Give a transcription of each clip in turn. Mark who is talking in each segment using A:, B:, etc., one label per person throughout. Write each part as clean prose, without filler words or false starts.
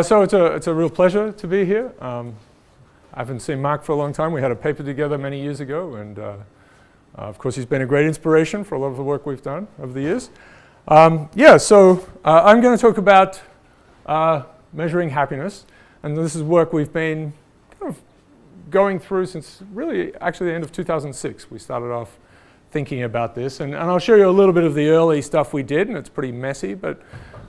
A: So it's a real pleasure to be here. I haven't seen Mark for a long time. We had a paper together many years ago, and of course he's been a great inspiration for a lot of the work we've done over the years. I'm going to talk about measuring happiness, and this is work we've been kind of going through since really actually the end of 2006. We started off thinking about this, and I'll show you a little bit of the early stuff we did, and it's pretty messy, but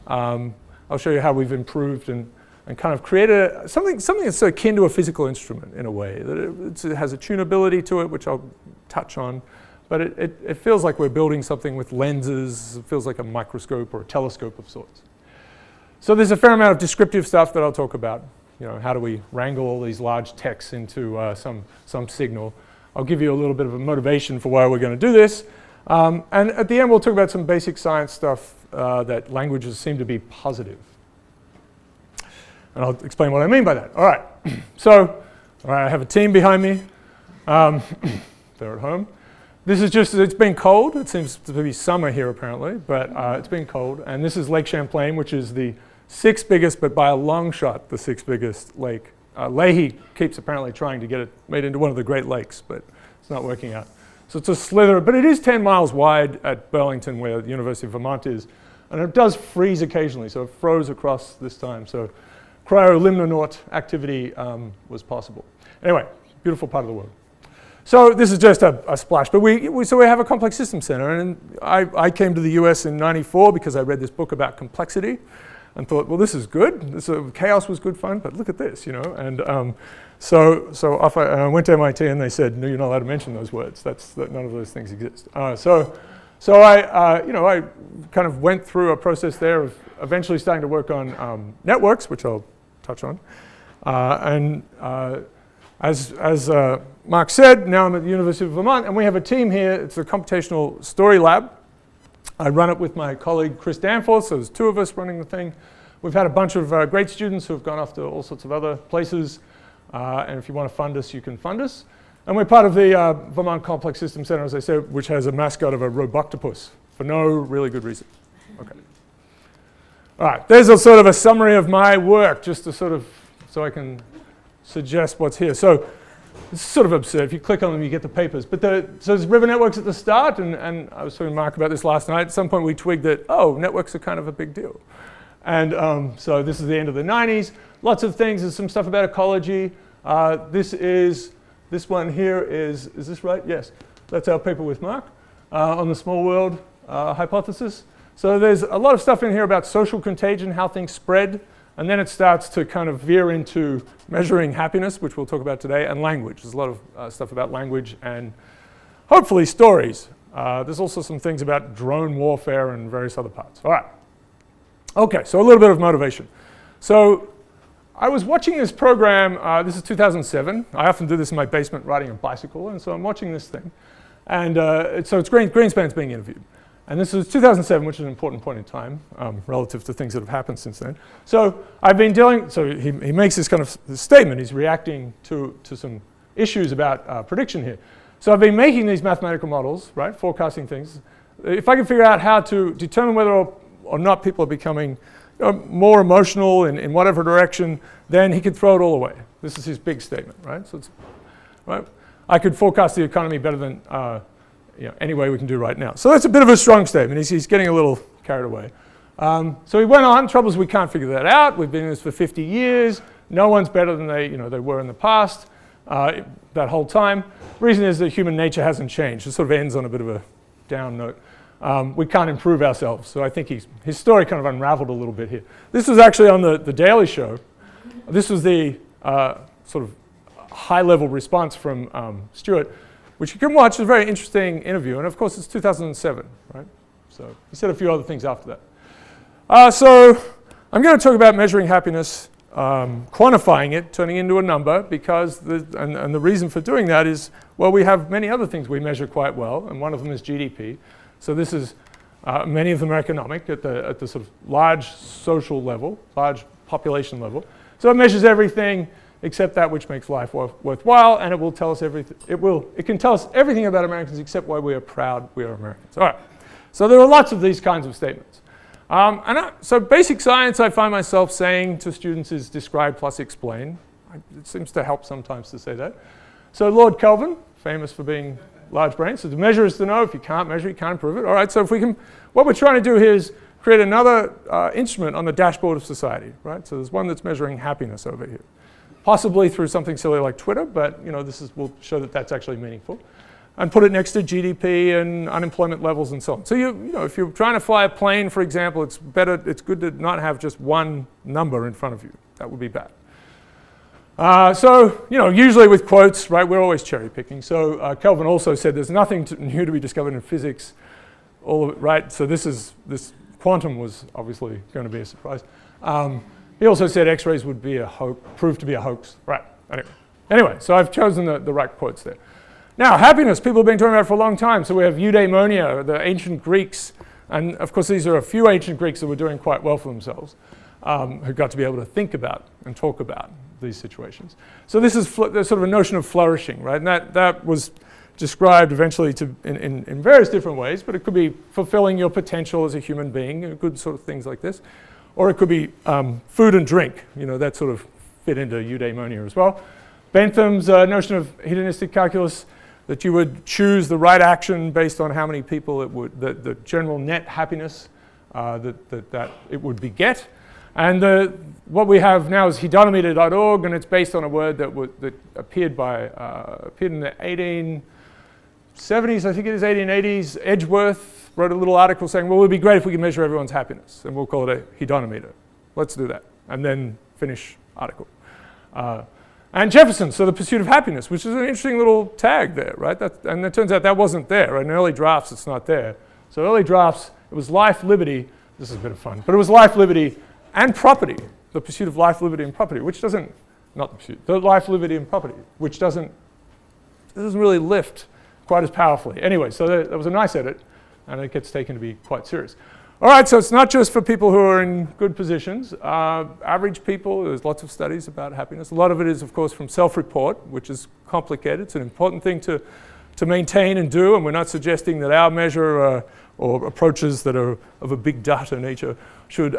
A: I'll show you how we've improved and kind of created something that's akin to a physical instrument in a way. That it has a tunability to it, which I'll touch on, but it feels like we're building something with lenses. It feels like a microscope or a telescope of sorts. So there's a fair amount of descriptive stuff that I'll talk about. You know, how do we wrangle all these large texts into some signal? I'll give you a little bit of a motivation for why we're going to do this. And at the end, we'll talk about some basic science stuff that languages seem to be positive. And I'll explain what I mean by that. All right. So I have a team behind me. They're at home. This is just, it's been cold. It seems to be summer here apparently, but it's been cold. And this is Lake Champlain, which is the sixth biggest, but by a long shot, the sixth biggest lake. Leahy keeps apparently trying to get it made into one of the Great Lakes, but it's not working out. So it's a slither, but it is 10 miles wide at Burlington, where the University of Vermont is. And it does freeze occasionally, so it froze across this time. So cryolimnonaut activity was possible. Anyway, beautiful part of the world. So this is just a splash, but we have a complex system center, and I came to the US in '94 because I read this book about complexity and thought, well, this is good. Chaos was good fun, but look at this, you know. And so off I went to MIT, and they said, no, you're not allowed to mention those words. None of those things exist. So I kind of went through a process there of eventually starting to work on networks, which I'll touch on. As Mark said, now I'm at the University of Vermont, and we have a team here. It's a computational story lab. I run it with my colleague Chris Danforth, so there's two of us running the thing. We've had a bunch of great students who have gone off to all sorts of other places, and if you want to fund us, you can fund us. And we're part of the Vermont Complex System Center, as I said, which has a mascot of a roboctopus for no really good reason. Okay. All right, there's a sort of a summary of my work, just to sort of, so I can suggest what's here. So it's sort of absurd. If you click on them, you get the papers. But so there's river networks at the start, and I was talking to Mark about this last night. At some point, we twigged that, oh, networks are kind of a big deal. And so this is the end of the 90s. Lots of things. There's some stuff about ecology. This one here is this right? Yes. That's our paper with Mark on the small world hypothesis. So there's a lot of stuff in here about social contagion, how things spread. And then it starts to kind of veer into measuring happiness, which we'll talk about today, and language. There's a lot of stuff about language and hopefully stories. There's also some things about drone warfare and various other parts. All right. Okay, so a little bit of motivation. So I was watching this program. This is 2007. I often do this in my basement riding a bicycle, and so I'm watching this thing. And so it's Greenspan's being interviewed. And this was 2007, which is an important point in time relative to things that have happened since then. So I've been dealing, so he makes this kind of statement. He's reacting to some issues about prediction here. So I've been making these mathematical models, right, forecasting things. If I can figure out how to determine whether or not people are becoming more emotional in whatever direction, then he could throw it all away. This is his big statement, right? So it's, right? I could forecast the economy better than any way we can do right now. So that's a bit of a strong statement. He's getting a little carried away. So he went on. Trouble is we can't figure that out. We've been in this for 50 years. No one's better than they were in the past that whole time. The reason is that human nature hasn't changed. It sort of ends on a bit of a down note. We can't improve ourselves. So I think his story kind of unraveled a little bit here. This was actually on the Daily Show. This was the sort of high-level response from Stewart, which you can watch. It's a very interesting interview. And of course, it's 2007, right? So he said a few other things after that. So I'm going to talk about measuring happiness, quantifying it, turning it into a number, because and the reason for doing that is, well, we have many other things we measure quite well, and one of them is GDP. So this is, many of them are economic at the sort of large social level, large population level. So it measures everything except that which makes life worthwhile, and it will tell us everything. It can tell us everything about Americans except why we are proud we are Americans. All right. So there are lots of these kinds of statements. So basic science, I find myself saying to students, is describe plus explain. It seems to help sometimes to say that. So Lord Kelvin, famous for being large brain, so to measure is to know. If you can't measure, you can't improve it. All right, so if we can, what we're trying to do here is create another instrument on the dashboard of society, right? So there's one that's measuring happiness over here. Possibly through something silly like Twitter, but will show that that's actually meaningful. And put it next to GDP and unemployment levels and so on. So if you're trying to fly a plane, for example, it's good to not have just one number in front of you. That would be bad. Usually with quotes, right, we're always cherry picking. So Kelvin also said there's nothing new to be discovered in physics, all of it, right? So this quantum was obviously going to be a surprise. He also said X-rays would be prove to be a hoax, right? Anyway, so I've chosen the right quotes there. Now, happiness, people have been talking about it for a long time. So we have eudaimonia, the ancient Greeks, and of course these are a few ancient Greeks that were doing quite well for themselves, who got to be able to think about and talk about these situations. So this is there's sort of a notion of flourishing, right? And that was described eventually in various different ways, but it could be fulfilling your potential as a human being, good sort of things like this. Or it could be food and drink, that sort of fit into eudaimonia as well. Bentham's notion of hedonistic calculus, that you would choose the right action based on how many people it would, the general net happiness that it would beget. And what we have now is hedonimeter.org, and it's based on a word that appeared in the 1870s, I think it is, 1880s. Edgeworth wrote a little article saying, well, it would be great if we could measure everyone's happiness, and we'll call it a hedonimeter. Let's do that. And then finish article. And Jefferson, so the pursuit of happiness, which is an interesting little tag there, right? And it turns out that wasn't there. Right? In early drafts, it's not there. So early drafts, it was life, liberty. This is a bit of fun. But it was life, liberty, and property. The pursuit of life, liberty, and property, which doesn't, not the pursuit, the life, liberty, and property, which doesn't really lift quite as powerfully. Anyway, so that was a nice edit, and it gets taken to be quite serious. All right, so it's not just for people who are in good positions. Average people, there's lots of studies about happiness. A lot of it is, of course, from self-report, which is complicated. It's an important thing to maintain and do, and we're not suggesting that our measure or approaches that are of a big data nature should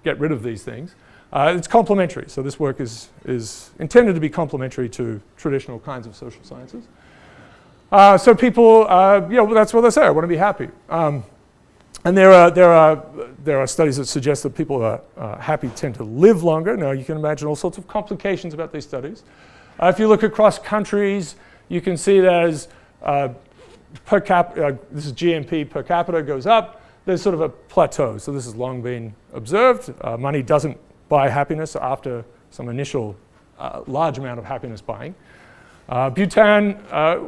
A: get rid of these things. It's complementary, so this work is intended to be complementary to traditional kinds of social sciences. So people, well, that's what they say, I want to be happy. And there are studies that suggest that people who are happy tend to live longer. Now, you can imagine all sorts of complications about these studies. If you look across countries, you can see that as per capita, this is GMP per capita goes up, there's sort of a plateau. So this has long been observed. Money doesn't buy happiness after some initial large amount of happiness buying. Bhutan,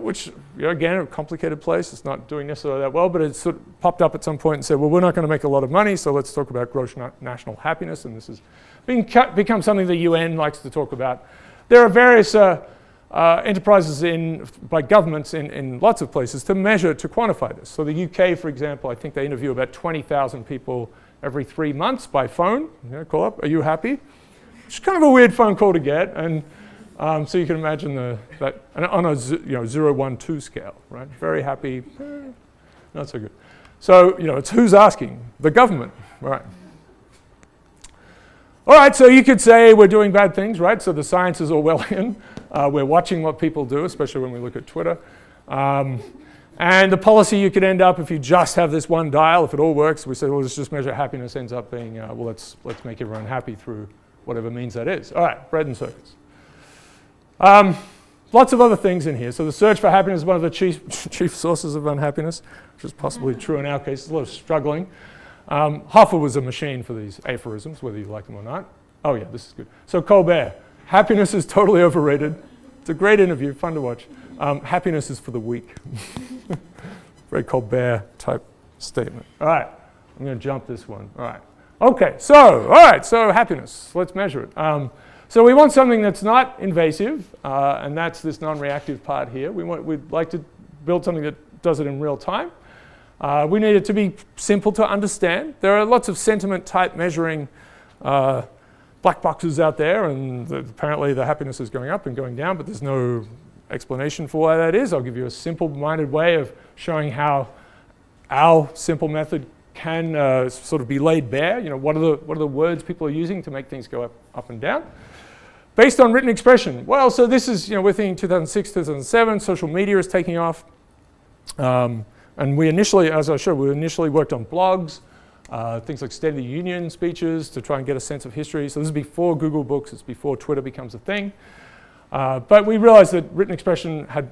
A: which again, a complicated place, it's not doing necessarily that well, but it sort of popped up at some point and said, well, we're not going to make a lot of money, so let's talk about gross national happiness, and this has become something the UN likes to talk about. There are various enterprises by governments in lots of places to quantify this. So the UK, for example, I think they interview about 20,000 people every 3 months by phone. Call up, are you happy? It's kind of a weird phone call to get, and so you can imagine that on a 0, 1, 2 scale, right? Very happy, not so good. So it's who's asking? The government, right? All right, so you could say we're doing bad things, right? So the science is Orwellian. We're watching what people do, especially when we look at Twitter. And the policy you could end up if you just have this one dial, if it all works, we say, well, let's just measure happiness, ends up being, well, let's make everyone happy through whatever means that is. All right, bread and circus. Lots of other things in here. So the search for happiness is one of the chief sources of unhappiness, which is possibly true in our case. There's a lot of struggling. Hoffa was a machine for these aphorisms, whether you like them or not. Oh yeah, this is good. So Colbert, happiness is totally overrated. It's a great interview, fun to watch. Happiness is for the weak. Very Colbert type statement. All right, I'm going to jump this one. All right. Okay, so happiness. Let's measure it. So we want something that's not invasive, and that's this non-reactive part here. We'd like to build something that does it in real time. We need it to be simple to understand. There are lots of sentiment type measuring black boxes out there, and apparently the happiness is going up and going down, but there's no explanation for why that is. I'll give you a simple-minded way of showing how our simple method can sort of be laid bare. What are the words people are using to make things go up and down? Based on written expression. Well, so this is, we're thinking 2006, 2007, social media is taking off. And we initially, as I showed, we initially worked on blogs, things like State of the Union speeches to try and get a sense of history. So this is before Google Books, it's before Twitter becomes a thing. But we realized that written expression had,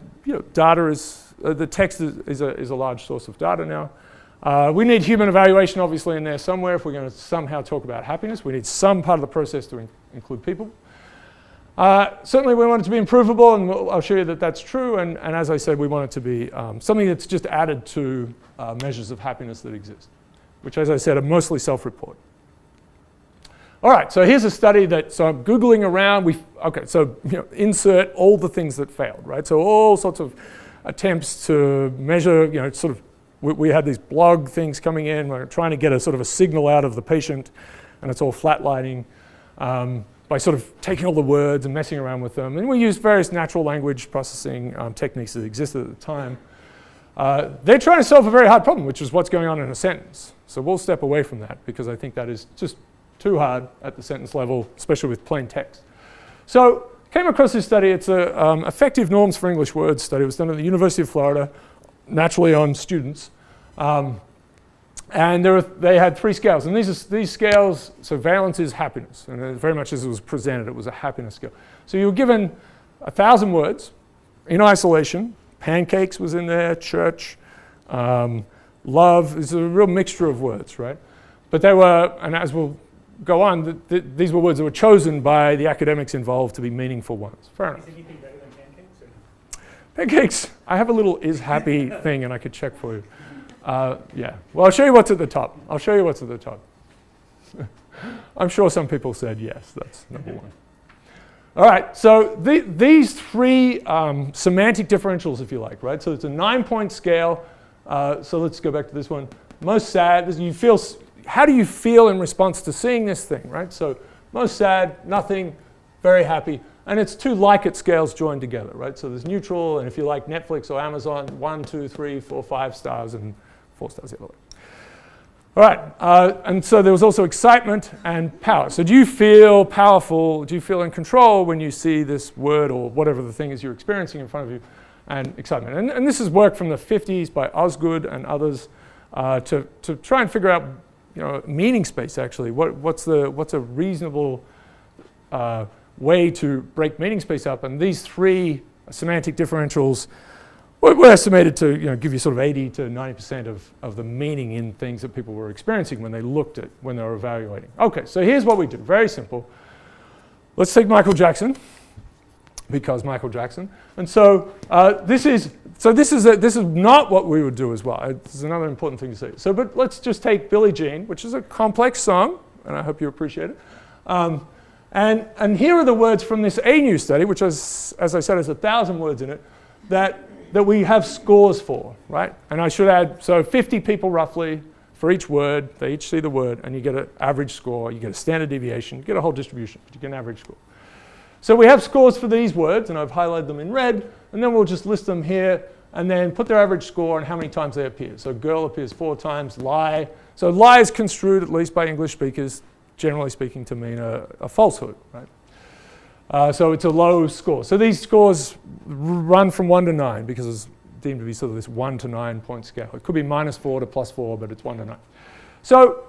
A: data is, the text is a large source of data now. We need human evaluation obviously in there somewhere if we're going to somehow talk about happiness. We need some part of the process to include people. Certainly we want it to be improvable, and I'll show you that that's true. And as I said, we want it to be something that's just added to measures of happiness that exist, which, as I said, are mostly self-report. All right, so here's a study so I'm Googling around. Insert all the things that failed, right? So all sorts of attempts to measure, we had these blog things coming in. We're trying to get a sort of a signal out of the patient, and it's all flatlining. By sort of taking all the words and messing around with them. And we used various natural language processing techniques that existed at the time. They're trying to solve a very hard problem, which is what's going on in a sentence. So we'll step away from that because I think that is just too hard at the sentence level, especially with plain text. So came across this study. It's a effective norms for English words study. It was done at the University of Florida, naturally on students. And they had 3 scales, and these scales, so valence is happiness, and very much as it was presented, it was a happiness scale. So you were given 1,000 words in isolation. Pancakes was in there, church, love. It's a real mixture of words, right? But they were, and as we'll go on, these were words that were chosen by the academics involved to be meaningful ones. Fair enough.
B: Is anything better than pancakes?
A: Pancakes, I have a little is happy thing, and I could check for you. Yeah, well, I'll show you what's at the top. I'm sure some people said yes, that's number one. All right, so these 3 semantic differentials, if you like, right? So it's a 9-point scale. So let's go back to this one. Most sad, how do you feel in response to seeing this thing, right? So most sad, nothing, very happy. And it's 2 like-it scales joined together, right? So there's neutral, and if you like Netflix or Amazon, 1, 2, 3, 4, 5 stars, and 4 stars the other way. All right, and so there was also excitement and power. So do you feel powerful, do you feel in control when you see this word or whatever the thing is you're experiencing in front of you, and excitement? And this is work from the 50s by Osgood and others to try and figure out, meaning space actually. What's a reasonable way to break meaning space up? And these 3 semantic differentials were estimated to give you sort of 80 to 90% of the meaning in things that people were experiencing when they were evaluating. Okay, so here's what we do, very simple. Let's take Michael Jackson, because Michael Jackson. And so this is not what we would do as well. This is another important thing to say. So, but let's just take Billie Jean, which is a complex song, and I hope you appreciate it. And here are the words from this ANU study, which is, as I said, has 1,000 words in it, that we have scores for, right? And I should add, so 50 people roughly for each word, they each see the word, and you get an average score, you get a standard deviation, you get a whole distribution, but you get an average score. So we have scores for these words, and I've highlighted them in red, and then we'll just list them here, and then put their average score and how many times they appear. So girl appears 4 times, lie. So lie is construed, at least by English speakers, generally speaking, to mean a falsehood, right? So it's a low score. So these scores run from 1 to 9 because it's deemed to be sort of this 1 to 9 point scale. It could be -4 to +4, but it's 1 to 9. So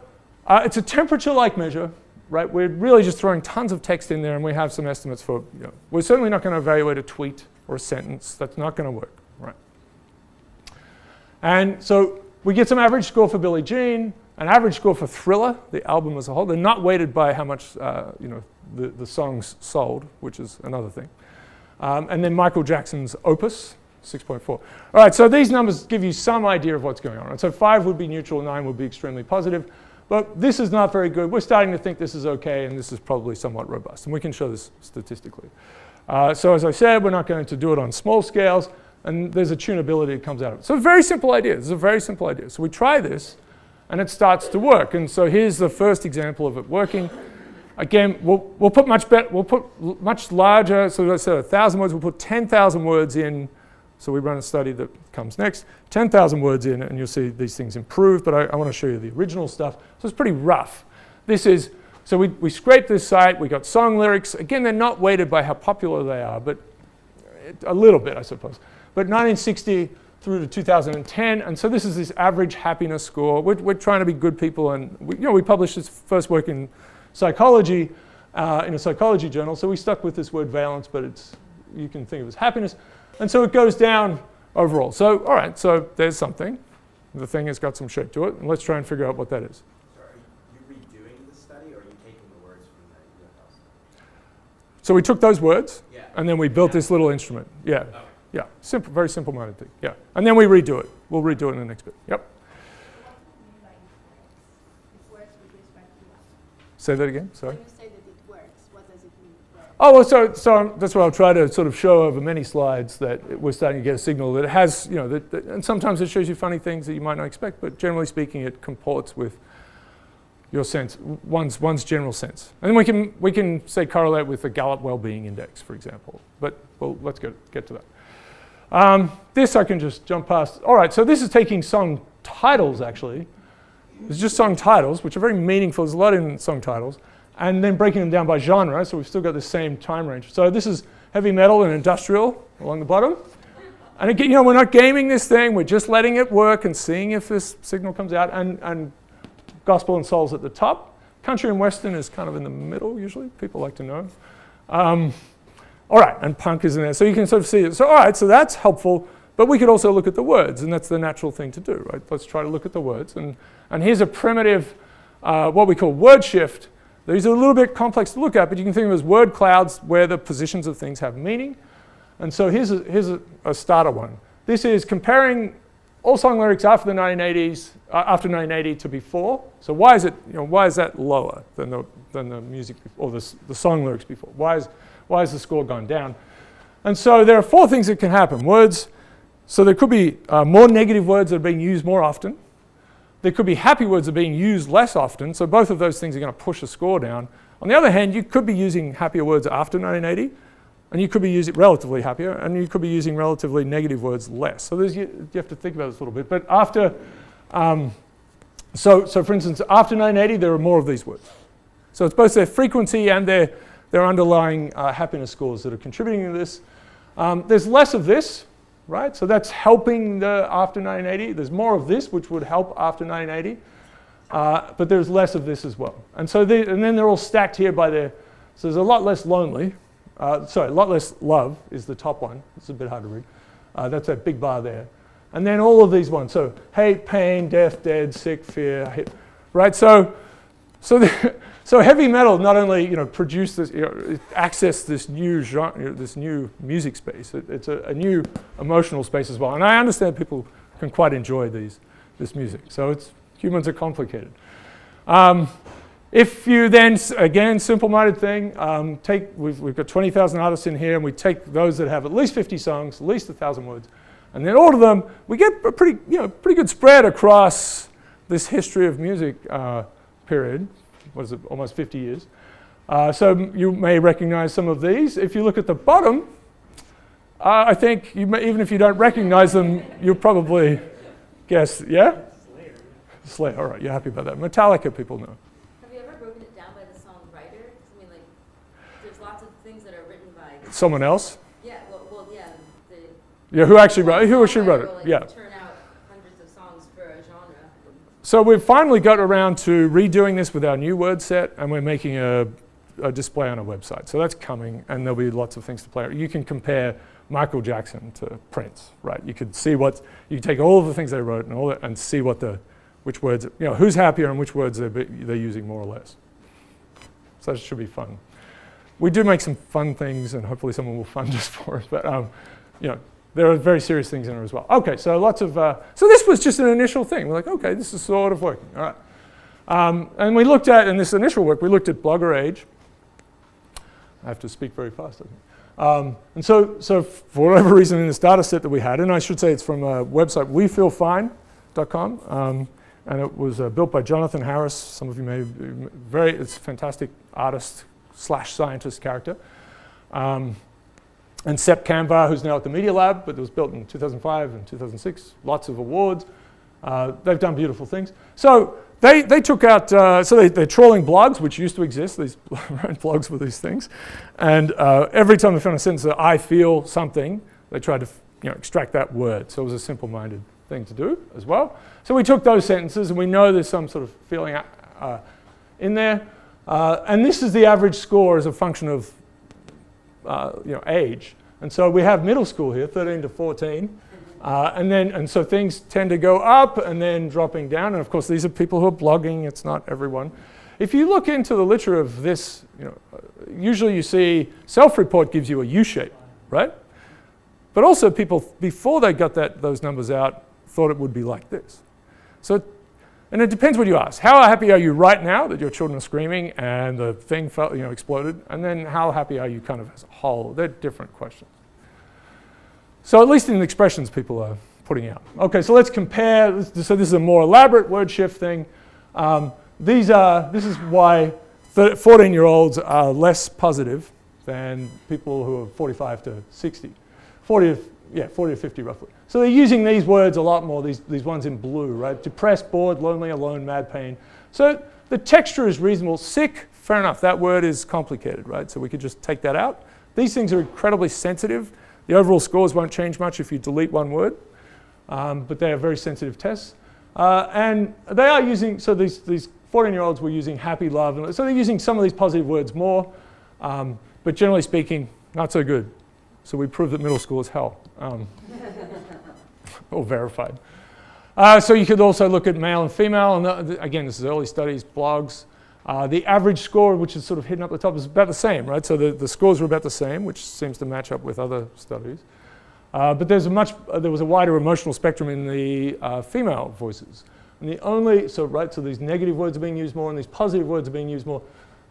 A: it's a temperature-like measure, right? We're really just throwing tons of text in there, and we have some estimates for, we're certainly not going to evaluate a tweet or a sentence. That's not going to work, right? And so we get some average score for Billie Jean, an average score for Thriller, the album as a whole. They're not weighted by how much, the songs sold, which is another thing. And then Michael Jackson's Opus, 6.4. All right, so these numbers give you some idea of what's going on. And so 5 would be neutral, 9 would be extremely positive. But this is not very good. We're starting to think this is okay, and this is probably somewhat robust. And we can show this statistically. So as I said, we're not going to do it on small scales, and there's a tunability that comes out of it. So a very simple idea. This is a very simple idea. So we try this, and it starts to work. And so here's the first example of it working. Again, we'll put much larger, so let's say 1,000 words, we'll put 10,000 words in. So we run a study that comes next, 10,000 words in, and you'll see these things improve, but I want to show you the original stuff. So it's pretty rough. So we scraped this site, we got song lyrics. Again, they're not weighted by how popular they are, but a little bit, I suppose. But 1960 through to 2010, and so this is this average happiness score. We're trying to be good people, and we published this first work in psychology, in a psychology journal, so we stuck with this word valence, but you can think of it as happiness. And so it goes down overall. So, all right, so there's something. The thing has got some shape to it, and let's try and figure out what that is.
B: So are you redoing the study, or are you taking the words from the UFL study?
A: So we took those words,
B: yeah.
A: and then we built this little instrument. Yeah,
B: Okay.
A: yeah, simple, very simple-minded thing. Yeah, and then we redo it. We'll redo it in the next bit. Yep. Say that again. Sorry.
C: When you say that it works, what does it mean?
A: Oh, well, so that's what I'll try to sort of show over many slides, that we're starting to get a signal that it has, and sometimes it shows you funny things that you might not expect, but generally speaking, it comports with your sense, one's general sense. And then we can say correlate with the Gallup Wellbeing Index, for example. But well, let's get to that. This I can just jump past. All right, so this is taking song titles, actually. It's just song titles, which are very meaningful. There's a lot in song titles. And then breaking them down by genre, so we've still got the same time range. So this is heavy metal and industrial along the bottom. And again, we're not gaming this thing. We're just letting it work and seeing if this signal comes out. And gospel and soul's at the top. Country and western is kind of in the middle, usually. People like to know. All right, and punk is in there. So you can sort of see it. So all right, so that's helpful. But we could also look at the words, and that's the natural thing to do, right? Let's try to look at the words. And here's a primitive, what we call word shift. These are a little bit complex to look at, but you can think of them as word clouds where the positions of things have meaning. And so here's a starter one. This is comparing all song lyrics after the 1980s, after 1980 to before. So why is it, why is that lower than the music or the song lyrics before? Why has the score gone down? And so there are 4 things that can happen. Words. So there could be more negative words that are being used more often. There could be happy words that are being used less often. So both of those things are going to push the score down. On the other hand, you could be using happier words after 1980, and you could be using relatively happier, and you could be using relatively negative words less. So you have to think about this a little bit. But after, so for instance, after 1980, there are more of these words. So it's both their frequency and their underlying happiness scores that are contributing to this. There's less of this. Right, so that's helping the after 1980. There's more of this, which would help after 1980, but there's less of this as well. And so, and then they're all stacked here by their. So there's a lot less lonely. A lot less love is the top one. It's a bit hard to read. That's that big bar there, and then all of these ones. So hate, pain, death, dead, sick, fear. Hate, right. So heavy metal not only produced this, accessed this new genre, this new music space. It's a new emotional space as well. And I understand people can quite enjoy this music. So humans are complicated. If you then again simple-minded thing, we've got 20,000 artists in here, and we take those that have at least 50 songs, at least 1,000 words, and then all of them, we get a pretty good spread across this history of music period. What is it, almost 50 years. So you may recognize some of these. If you look at the bottom, I think even if you don't recognize them, you'll probably guess, yeah? Slayer, all right, you're happy about that. Metallica, people know.
D: Have you ever broken it down by the songwriter? I mean, there's lots of things that are written by...
A: Someone else?
D: Yeah, yeah.
A: Yeah, who actually wrote it? Who actually wrote it? Yeah.
D: Turn out hundreds of songs for a genre.
A: So we've finally got around to redoing this with our new word set, and we're making a display on our website. So that's coming, and there'll be lots of things to play. You can compare Michael Jackson to Prince, right? You could see you can take all of the things they wrote and all that, and see which words, who's happier and which words they're using more or less. So that should be fun. We do make some fun things, and hopefully someone will fund us for it. But there are very serious things in it as well. Okay, so lots of, so this was just an initial thing. We're like, okay, this is sort of working, all right. And we looked at, in this initial work, we looked at Blogger age. I have to speak very fast, I think. And so for whatever reason in this data set that we had, and I should say it's from a website, wefeelfine.com, and it was built by Jonathan Harris. Some of you may it's a fantastic artist / scientist character. And Sepp Kamvar, who's now at the Media Lab, but it was built in 2005 and 2006, lots of awards. They've done beautiful things. So they took out, they're trawling blogs, which used to exist, these blogs with these things. And every time they found a sentence that I feel something, they tried to extract that word. So it was a simple-minded thing to do as well. So we took those sentences, and we know there's some sort of feeling in there. And this is the average score as a function of age. And so we have middle school here, 13 to 14. And so things tend to go up and then dropping down. And of course, these are people who are blogging. It's not everyone. If you look into the literature of this, usually you see self-report gives you a U shape, right? But also people, before they got those numbers out, thought it would be like this. So, and it depends what you ask. How happy are you right now that your children are screaming and the thing exploded? And then how happy are you kind of as a whole? They're different questions. So at least in the expressions people are putting out. Okay, so let's compare. So this is a more elaborate word shift thing. This is why 14-year-olds are less positive than people who are 45 to 60. 40 to 50 roughly. So they're using these words a lot more, these ones in blue, right? Depressed, bored, lonely, alone, mad, pain. So the texture is reasonable. Sick, fair enough. That word is complicated, right? So we could just take that out. These things are incredibly sensitive. The overall scores won't change much if you delete one word, but they are very sensitive tests. And they are using, so these 14-year-olds were using happy, love, and so they're using some of these positive words more, but generally speaking, not so good. So we proved that middle school is hell, all verified. So you could also look at male and female, and again, this is early studies, blogs. The average score, which is sort of hidden up the top, is about the same, right? So the scores were about the same, which seems to match up with other studies. But there was a wider emotional spectrum in the female voices. And so these negative words are being used more and these positive words are being used more.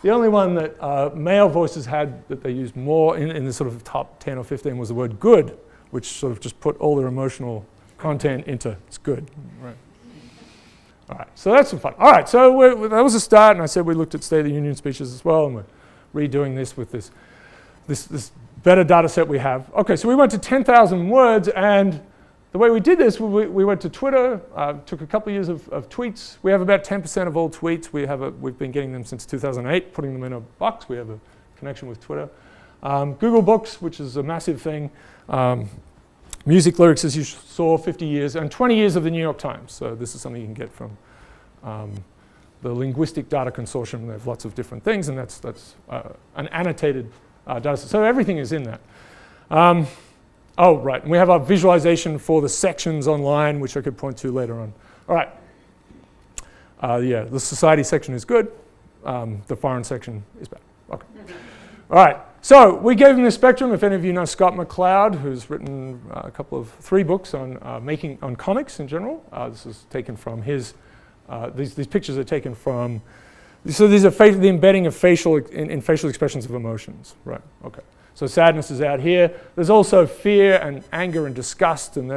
A: The only one that male voices had that they used more in the sort of top 10 or 15 was the word good, which sort of just put all their emotional content into it's good. Right. All right, so that's some fun. All right, so that was a start, and I said we looked at State of the Union speeches as well, and we're redoing this with this better data set we have. Okay, so we went to 10,000 words, and the way we did this, we went to Twitter, took a couple of years of tweets. We have about 10% of all tweets. We've been getting them since 2008, putting them in a box. We have a connection with Twitter. Google Books, which is a massive thing. Music lyrics, as you saw, 50 years, and 20 years of the New York Times. So this is something you can get from the Linguistic Data Consortium. They have lots of different things, and that's an annotated data set. So everything is in that. Oh, right, and we have our visualization for the sections online, which I could point to later on. All right. The society section is good. The foreign section is bad. Okay. All right. So we gave him this spectrum. If any of you know Scott McCloud, who's written 3 books on comics in general. This is taken from his. These pictures are taken from. So these are the embedding of facial expressions of emotions. Right. Okay. So sadness is out here. There's also fear and anger and disgust, and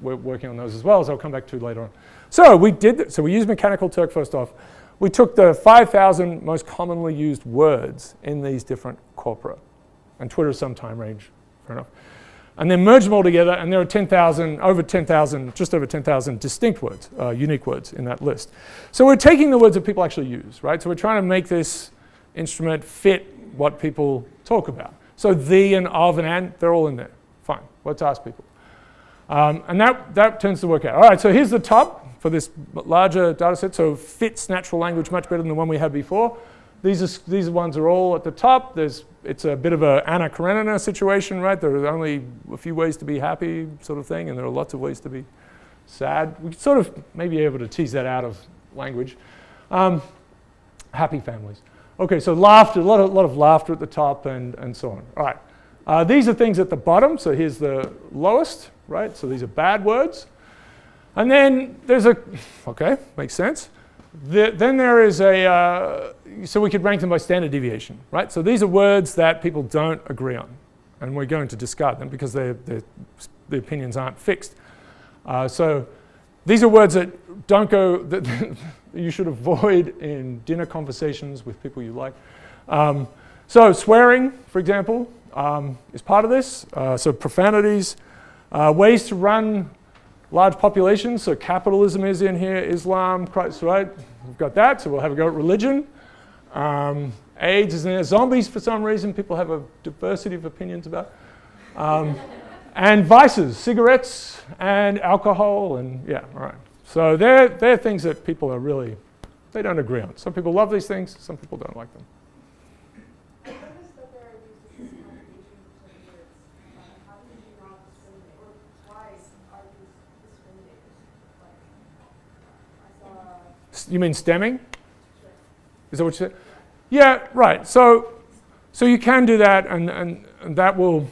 A: we're working on those as well, as I'll come back to later on. So we did. So we used Mechanical Turk first off. We took the 5,000 most commonly used words in these different corpora, and Twitter is some time range, fair enough, and then merged them all together, and there are just over 10,000 distinct words, unique words in that list. So we're taking the words that people actually use, right? So we're trying to make this instrument fit what people talk about. So the and of and, they're all in there. Fine, let's ask people. And that tends to work out. All right, so here's the top for this larger data set. So fits natural language much better than the one we had before. These ones are all at the top. It's a bit of an Anna Karenina situation, right? There are only a few ways to be happy sort of thing, and there are lots of ways to be sad. We sort of may be able to tease that out of language. Happy families. Okay, so laughter, a lot of laughter at the top and so on. All right, these are things at the bottom. So here's the lowest, right? So these are bad words. And then there's okay, makes sense. Then there is so we could rank them by standard deviation, right? So these are words that people don't agree on, and we're going to discard them because the opinions aren't fixed. So These are words that don't go, that you should avoid in dinner conversations with people you like. So swearing, for example, is part of this. So profanities, ways to run large populations. So capitalism is in here, Islam, Christ, right? We've got that, so we'll have a go at religion. AIDS is in there. Zombies, for some reason, people have a diversity of opinions about. And vices, cigarettes and alcohol, and yeah, all right. So they're things that people are really, they don't agree on. Some people love these things, some people don't like them.
C: I noticed that there are these discrimination for words. How do you not discriminate, or why are these discriminators? Like, I saw.
A: You mean stemming?
C: Sure.
A: Is that what you said? Yeah, right. So you can do that, and that will.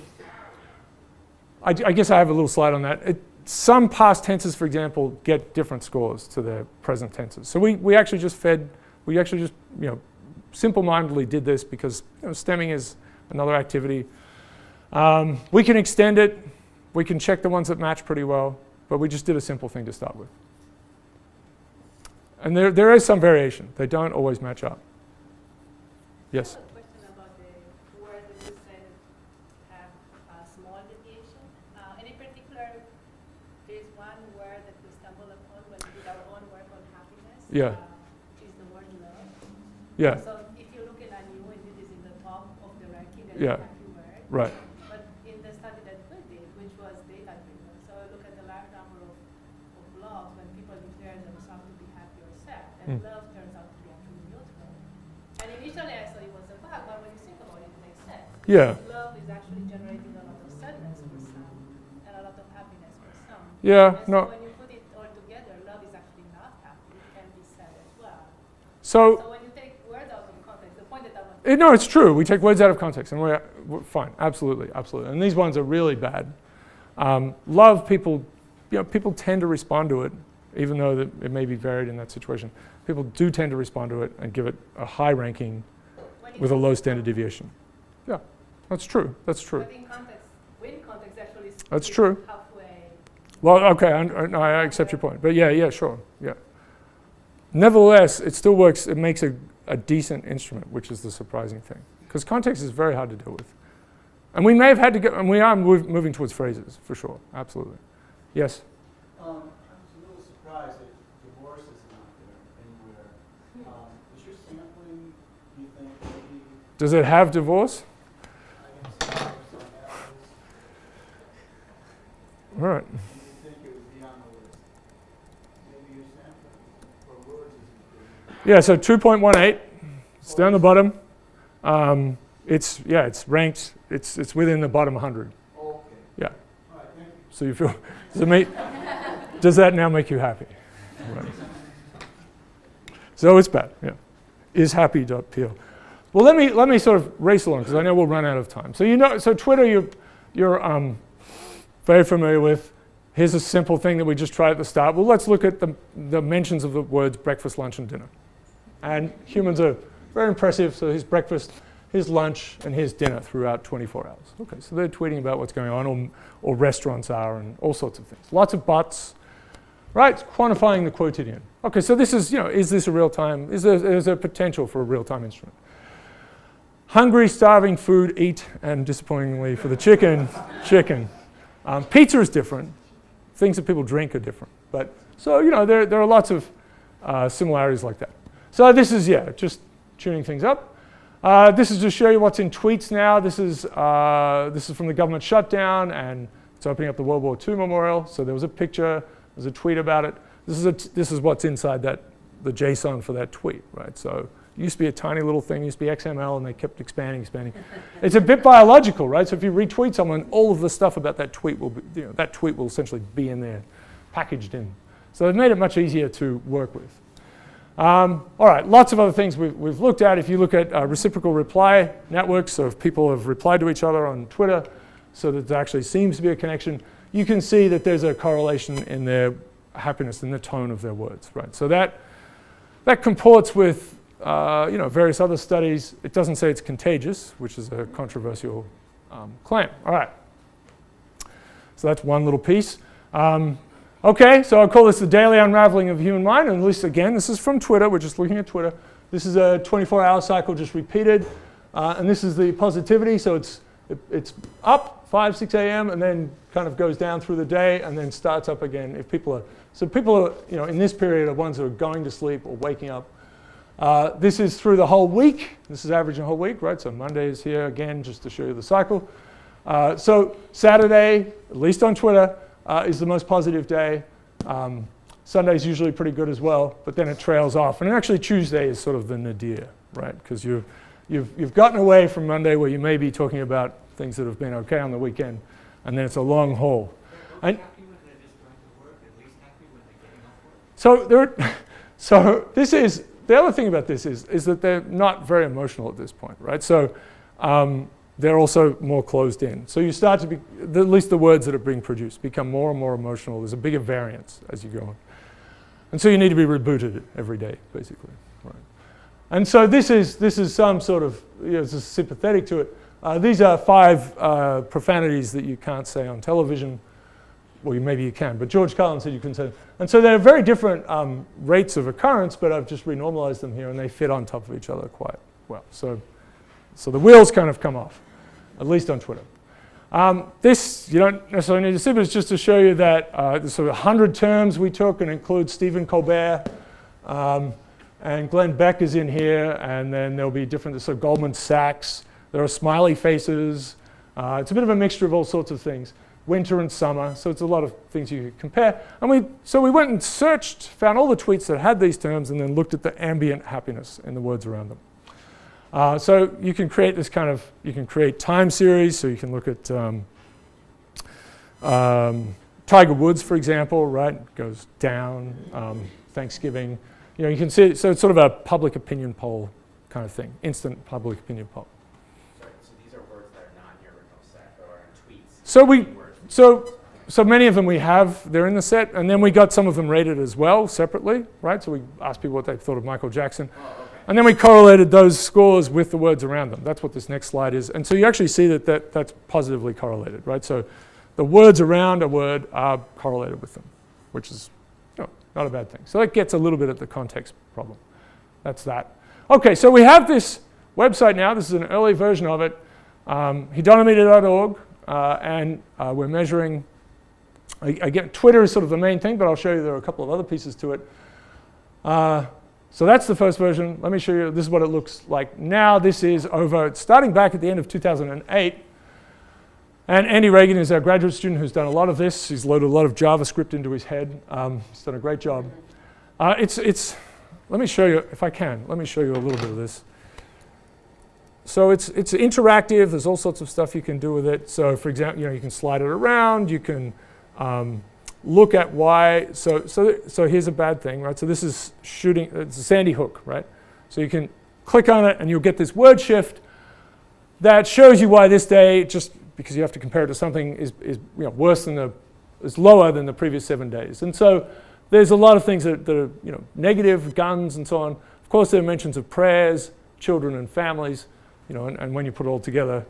A: I guess I have a little slide on that. Some past tenses, for example, get different scores to their present tenses. So we actually just simple-mindedly did this because stemming is another activity. We can extend it. We can check the ones that match pretty well, but we just did a simple thing to start with. And there is some variation. They don't always match up. Yes?
E: I have a question about the word that you said have a small deviation. Any particular, there's one word that we stumbled upon when we did our own work on happiness.
A: Yeah.
E: Is the word love.
A: Yeah.
E: So if you look at a new, it is in the top of the ranking as
A: Yeah.
E: a happy word.
A: Right.
E: But in the study that we did, which was data-driven, so look at the large number of loves when people declare themselves to be happy or sad, and love turns out to be actually neutral. And initially I thought it was a bug, but when you think about it, it makes sense.
A: Yeah.
E: Because love is actually generating a lot of sadness for some, and a lot of happiness for some.
A: Yeah.
E: And so
A: No.
E: when you put it all together, love is actually not happy, it can be sad as well.
A: So
E: So when you take words out of context, the point that I want
A: no, it's true. We take words out of context, and we're fine. Absolutely, absolutely. And these ones are really bad. Love, people tend to respond to it, even though it may be varied in that situation. People do tend to respond to it and give it a high ranking with a low standard deviation. Yeah, that's true. That's true.
E: But in context actually
A: That's
E: is
A: true.
E: halfway.
A: Well, okay, I accept your point. But yeah, sure, yeah. Nevertheless, it still works. It makes a decent instrument, which is the surprising thing. Because context is very hard to deal with. And we may have had to go, and we are moving towards phrases, for sure, absolutely. Yes?
F: I was a little surprised that divorce is not there anywhere. Is your sampling, do you think, maybe,
A: Does it have divorce?
F: I guess, some apples?
A: All right.
F: Do you think it would be on the list? Maybe your sampling for words isn't there.
A: Yeah, so 2.18, it's down the bottom. It's ranked, it's within the bottom 100.
F: Oh, okay.
A: Yeah.
F: All right, thank you.
A: So you feel, does that now make you happy? Right. So it's bad, yeah. Is happy.pl. Well, let me sort of race along because I know we'll run out of time. So Twitter you're very familiar with. Here's a simple thing that we just tried at the start. Well, let's look at the mentions of the words breakfast, lunch, and dinner. And humans are very impressive. So here's breakfast, here's lunch, and here's dinner throughout 24 hours. Okay, so they're tweeting about what's going on, or restaurants are, and all sorts of things. Lots of buts, right? It's quantifying the quotidian. Okay, so this is, is this a real-time, is there potential for a real-time instrument? Hungry, starving, food, eat, and disappointingly for the chicken. Pizza is different. Things that people drink are different. But so, there are lots of similarities like that. So this is, just tuning things up. This is to show you what's in tweets now. This is from the government shutdown, and it's opening up the World War II memorial. So there was a picture, there's a tweet about it. This is what's inside the JSON for that tweet, right? So it used to be a tiny little thing, it used to be XML, and they kept expanding. It's a bit biological, right? So if you retweet someone, all of the stuff about that tweet will be, that tweet will essentially be in there, packaged in. So they've made it much easier to work with. All right, lots of other things we've looked at. If you look at reciprocal reply networks, so if people have replied to each other on Twitter, so that there actually seems to be a connection, you can see that there's a correlation in their happiness, in the tone of their words, right? So that comports with various other studies. It doesn't say it's contagious, which is a controversial claim. All right, so that's one little piece. Okay, so I'll call this the daily unraveling of the human mind, and at least again, this is from Twitter. We're just looking at Twitter. This is a 24-hour cycle just repeated, and this is the positivity. So it's up 5, 6 a.m. and then kind of goes down through the day and then starts up again. If people are, in this period are ones that are going to sleep or waking up. This is through the whole week. This is averaging a whole week, right? So Monday is here again, just to show you the cycle. So Saturday, at least on Twitter, is the most positive day. Sunday's usually pretty good as well, but then it trails off. And actually Tuesday is sort of the nadir, right? Because you've gotten away from Monday where you may be talking about things that have been okay on the weekend, and then it's a long haul. And
G: happy when they're just going to work, at least happy when they're getting off work?
A: So this is, the other thing about this is that they're not very emotional at this point, right? So they're also more closed in. So you start to be, at least the words that are being produced become more and more emotional. There's a bigger variance as you go on. And so you need to be rebooted every day, basically. Right. And so this is some sort of, it's sympathetic to it. These are 5 profanities that you can't say on television. Well, maybe you can, but George Carlin said you couldn't say them. And so they're very different rates of occurrence, but I've just renormalized them here, and they fit on top of each other quite well. So the wheels kind of come off, at least on Twitter. This you don't necessarily need to see, but it's just to show you that there's sort of 100 terms we took, and includes Stephen Colbert, and Glenn Beck is in here, and then there'll be different, so Goldman Sachs. There are smiley faces. It's a bit of a mixture of all sorts of things. Winter and summer, so it's a lot of things you could compare. And we went and searched, found all the tweets that had these terms, and then looked at the ambient happiness in the words around them. So you can create this kind of, you can create time series, so you can look at Tiger Woods, for example, right? Goes down, Thanksgiving. You can see, so it's sort of a public opinion poll kind of thing, instant public opinion poll.
B: Sorry, so these are words that are not in your original set or in tweets?
A: So many of them we have, they're in the set, and then we got some of them rated as well, separately, right? So we asked people what they thought of Michael Jackson.
B: Oh, okay.
A: And then we correlated those scores with the words around them. That's what this next slide is. And so you actually see that's positively correlated, right? So the words around a word are correlated with them, which is not a bad thing. So that gets a little bit at the context problem. That's that. Okay, so we have this website now. This is an early version of it, hedonymmeter.org, and we're measuring. Again, Twitter is sort of the main thing, but I'll show you there are a couple of other pieces to it. So that's the first version. Let me show you, this is what it looks like now. This is over, starting back at the end of 2008. And Andy Reagan is our graduate student who's done a lot of this. He's loaded a lot of JavaScript into his head. He's done a great job. Let me show you, if I can, let me show you a little bit of this. So it's interactive. There's all sorts of stuff you can do with it. So for example, you can slide it around. You can look at why. So here's a bad thing, right? So this is shooting, it's a Sandy Hook, right? So you can click on it and you'll get this word shift that shows you why this day, just because you have to compare it to something, is worse than is lower than the previous 7 days. And so there's a lot of things that are negative, guns and so on. Of course, there are mentions of prayers, children and families, and when you put it all together,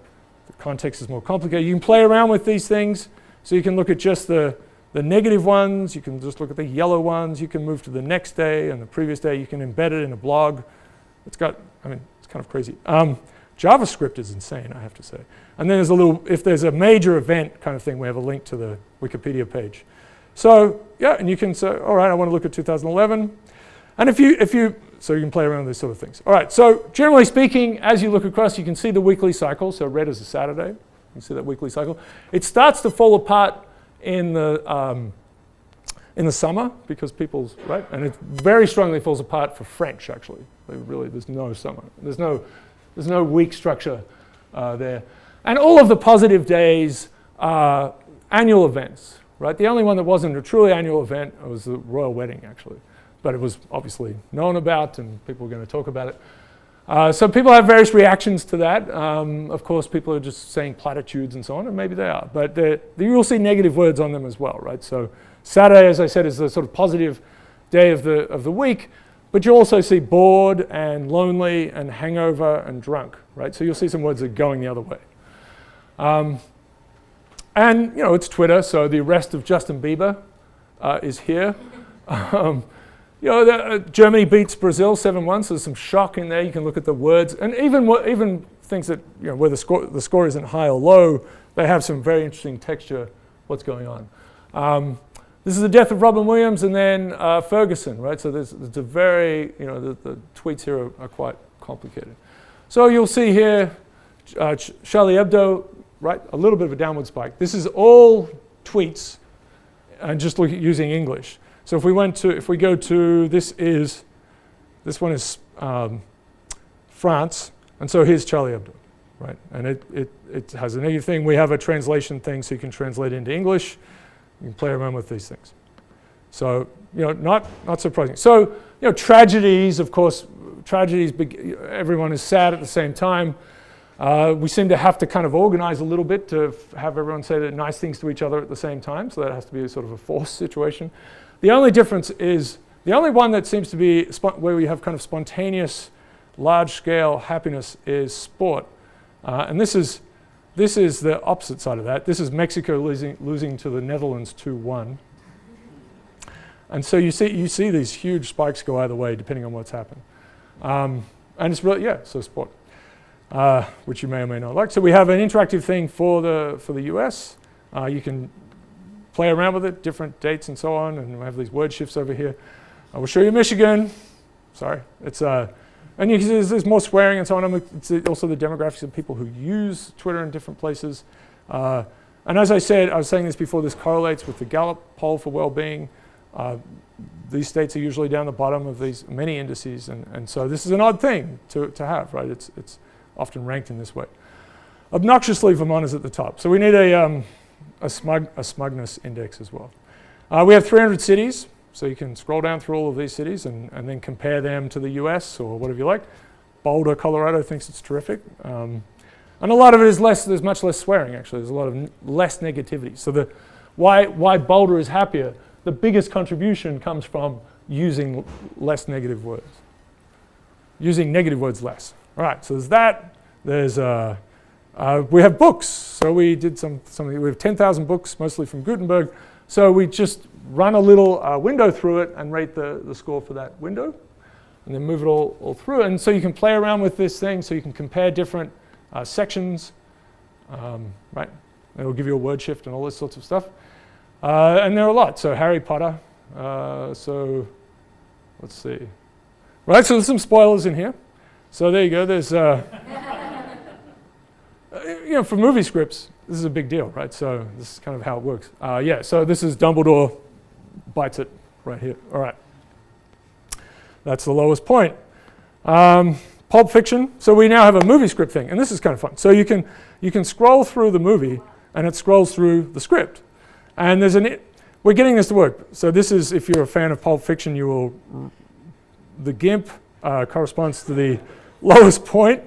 A: the context is more complicated. You can play around with these things. So you can look at just the negative ones. You can just look at the yellow ones. You can move to the next day and the previous day. You can embed it in a blog. It's kind of crazy. JavaScript is insane, I have to say. And then if there's a major event kind of thing, we have a link to the Wikipedia page. So yeah, and you can say, all right, I want to look at 2011. And so you can play around with these sort of things. All right, so generally speaking, as you look across, you can see the weekly cycle. So red is a Saturday. You can see that weekly cycle. It starts to fall apart in the summer because right? And it very strongly falls apart for French, actually. There's no summer. There's no week structure there. And all of the positive days are annual events, right? The only one that wasn't a truly annual event was the royal wedding, actually. But it was obviously known about and people were going to talk about it. So people have various reactions to that. Of course, people are just saying platitudes and so on, and maybe they are. But you'll see negative words on them as well, right? So Saturday, as I said, is the sort of positive day of the week. But you'll also see bored and lonely and hangover and drunk, right? So you'll see some words that are going the other way. And it's Twitter, so the arrest of Justin Bieber. is here. Germany beats Brazil 7-1, so there's some shock in there. You can look at the words, and even things that where the score isn't high or low, they have some very interesting texture. What's going on? This is the death of Robin Williams, and then Ferguson, right? So there's a very the tweets here are quite complicated. So you'll see here Charlie Hebdo, right? A little bit of a downward spike. This is all tweets, and just look at using English. So if we go to this one is France, and so here's Charlie Hebdo, right? And it has a negative thing. We have a translation thing, so you can translate into English. You can play around with these things. So not surprising. So tragedies, of course, everyone is sad at the same time. We seem to have to kind of organize a little bit to have everyone say the nice things to each other at the same time. So that has to be a sort of a forced situation. The only difference is, the only one that seems to be where we have kind of spontaneous, large-scale happiness is sport. And this is the opposite side of that. This is Mexico losing to the Netherlands 2-1. And so you see these huge spikes go either way depending on what's happened. And it's really, so sport, which you may or may not like. So we have an interactive thing for the US. You can play around with it, different dates and so on, and we have these word shifts over here. I will show you Michigan. Sorry, it's and you can see there's more swearing and so on. It's also the demographics of people who use Twitter in different places. And as I said, I was saying this before, this correlates with the Gallup poll for well-being. These states are usually down the bottom of these many indices, and so this is an odd thing to have, right? It's often ranked in this way. Obnoxiously, Vermont is at the top. So we need a smugness index as well. We have 300 cities, so you can scroll down through all of these cities and then compare them to the US or whatever you like. Boulder, Colorado thinks it's terrific. And a lot of it is there's much less swearing actually. There's a lot of less negativity. So why Boulder is happier, the biggest contribution comes from using less negative words. Using negative words less. All right, so there's that. There's we have books. So we did something. We have 10,000 books, mostly from Gutenberg. So we just run a little window through it and rate the score for that window, and then move it all through. And so you can play around with this thing. So you can compare different sections, right? It will give you a word shift and all this sorts of stuff. And there are a lot. So Harry Potter. So let's see. Right. So there's some spoilers in here. So there you go. There's for movie scripts, this is a big deal, right? So this is kind of how it works. So this is Dumbledore bites it right here. All right. That's the lowest point. Pulp Fiction. So we now have a movie script thing, and this is kind of fun. So you can scroll through the movie, and it scrolls through the script. And we're getting this to work. So this is, if you're a fan of Pulp Fiction, the GIMP corresponds to the lowest point,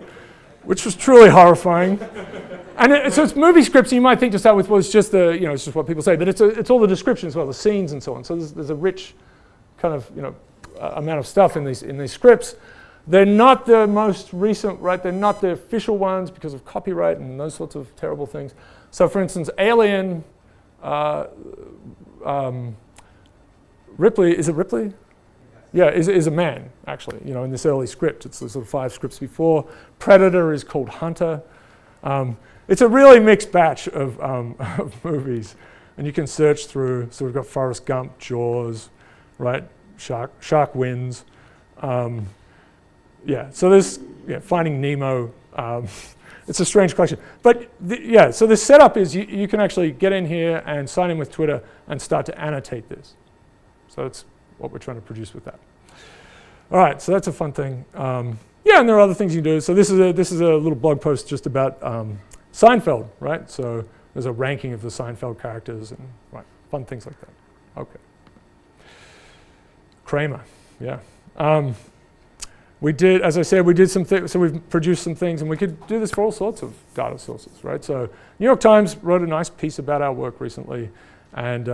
A: which was truly horrifying. And so it's movie scripts, and you might think to start with, well, it's just it's just what people say, but it's all the description as well, the scenes and so on. So there's a rich kind of amount of stuff in these scripts. They're not the most recent, right? They're not the official ones because of copyright and those sorts of terrible things. So for instance, Alien, Ripley, is it Ripley? Yeah, is a man, actually, in this early script. It's the sort of 5 scripts before. Predator is called Hunter. It's a really mixed batch of movies. And you can search through. So we've got Forrest Gump, Jaws, right? Shark Wins. So there's Finding Nemo. It's a strange collection. But so the setup is you can actually get in here and sign in with Twitter and start to annotate this. So that's what we're trying to produce with that. All right, so that's a fun thing. And there are other things you can do. So this is a little blog post just about Seinfeld, right? So there's a ranking of the Seinfeld characters and fun things like that. Okay. Kramer, yeah. We did, as I said, we did some things. So we've produced some things, and we could do this for all sorts of data sources, right? So New York Times wrote a nice piece about our work recently, and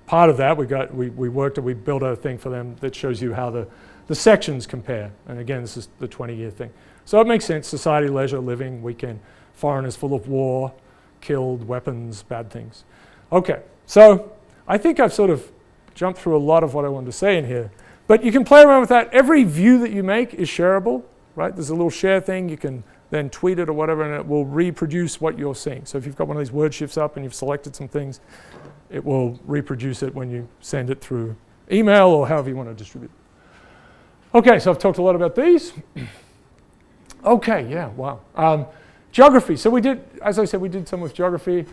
A: part of that we built a thing for them that shows you how the sections compare. And again, this is the 20-year thing. So it makes sense. Society, leisure, living, weekend, foreigners full of war, killed, weapons, bad things. Okay, so I think I've sort of jumped through a lot of what I wanted to say in here. But you can play around with that. Every view that you make is shareable, right? There's a little share thing. You can then tweet it or whatever, and it will reproduce what you're seeing. So if you've got one of these word shifts up and you've selected some things, it will reproduce it when you send it through email or however you want to distribute it. Okay, so I've talked a lot about these. Okay, yeah, wow. Geography. So we did, as I said, we did some with geography.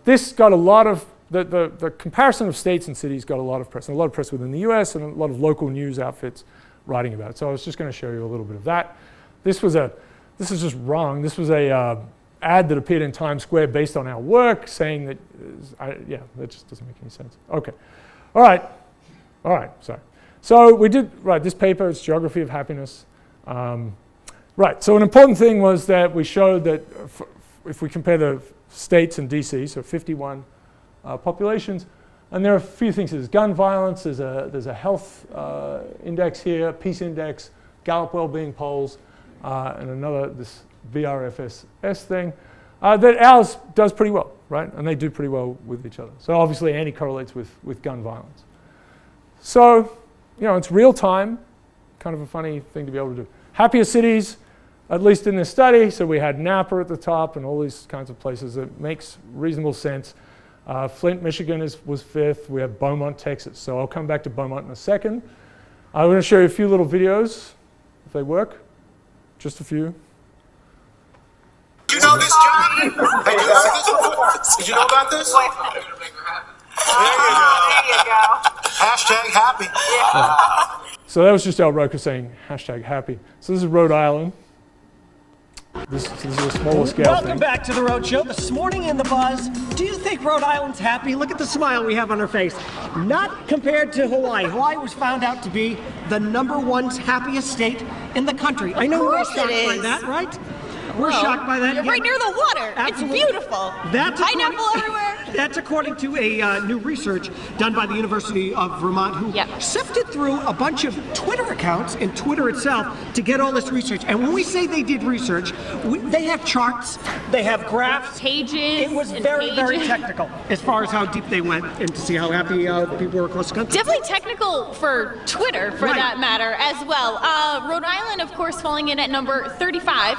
A: This got a lot of, the comparison of states and cities got a lot of press, and a lot of press within the US and a lot of local news outfits writing about it. So I was just going to show you a little bit of that. This is just wrong. This was a ad that appeared in Times Square based on our work saying that, yeah, that just doesn't make any sense. Okay, all right, sorry. So we did, right, this paper, it's Geography of Happiness. Right, so an important thing was that we showed that if we compare the states and DC, so 51 populations, and there are a few things. There's gun violence, there's a health index here, peace index, Gallup well-being polls, and another, this VRFS thing, that ours does pretty well, right? And they do pretty well with each other. So obviously anti-correlates with gun violence. So, you know, it's real time, kind of a funny thing to be able to do. Happier cities, at least in this study, so we had Napa at the top and all these kinds of places. It makes reasonable sense. Flint, Michigan was 5th. We have Beaumont, Texas. So I'll come back to Beaumont in a second. I'm going to show you a few little videos, if they work. Just a few.
H: Did you know this, John? Hey, did you know about this? There you go. Hashtag happy. Yeah.
A: So that was just Al Roker saying hashtag happy. So this is Rhode Island. This is a smaller scale
I: Welcome
A: thing.
I: back to the Road Show. This morning in the buzz, do you think Rhode Island's happy? Look at the smile we have on our face. Not compared to Hawaii. Hawaii was found out to be the #1 happiest state in the country. I know we're shocked by that, right? We're shocked by that.
J: You're right near the water.
I: Absolutely.
J: It's beautiful.
I: That's
J: pineapple everywhere.
I: That's according to a new research done by the University of Vermont, who sifted through a bunch of Twitter accounts and Twitter itself to get all this research. And when we say they did research, they have charts, they have graphs.
J: Pages.
I: It was very technical as far as how deep they went and to see how happy people were across the country.
J: Definitely technical for Twitter, for that matter, as well. Rhode Island, of course, falling in at number 35.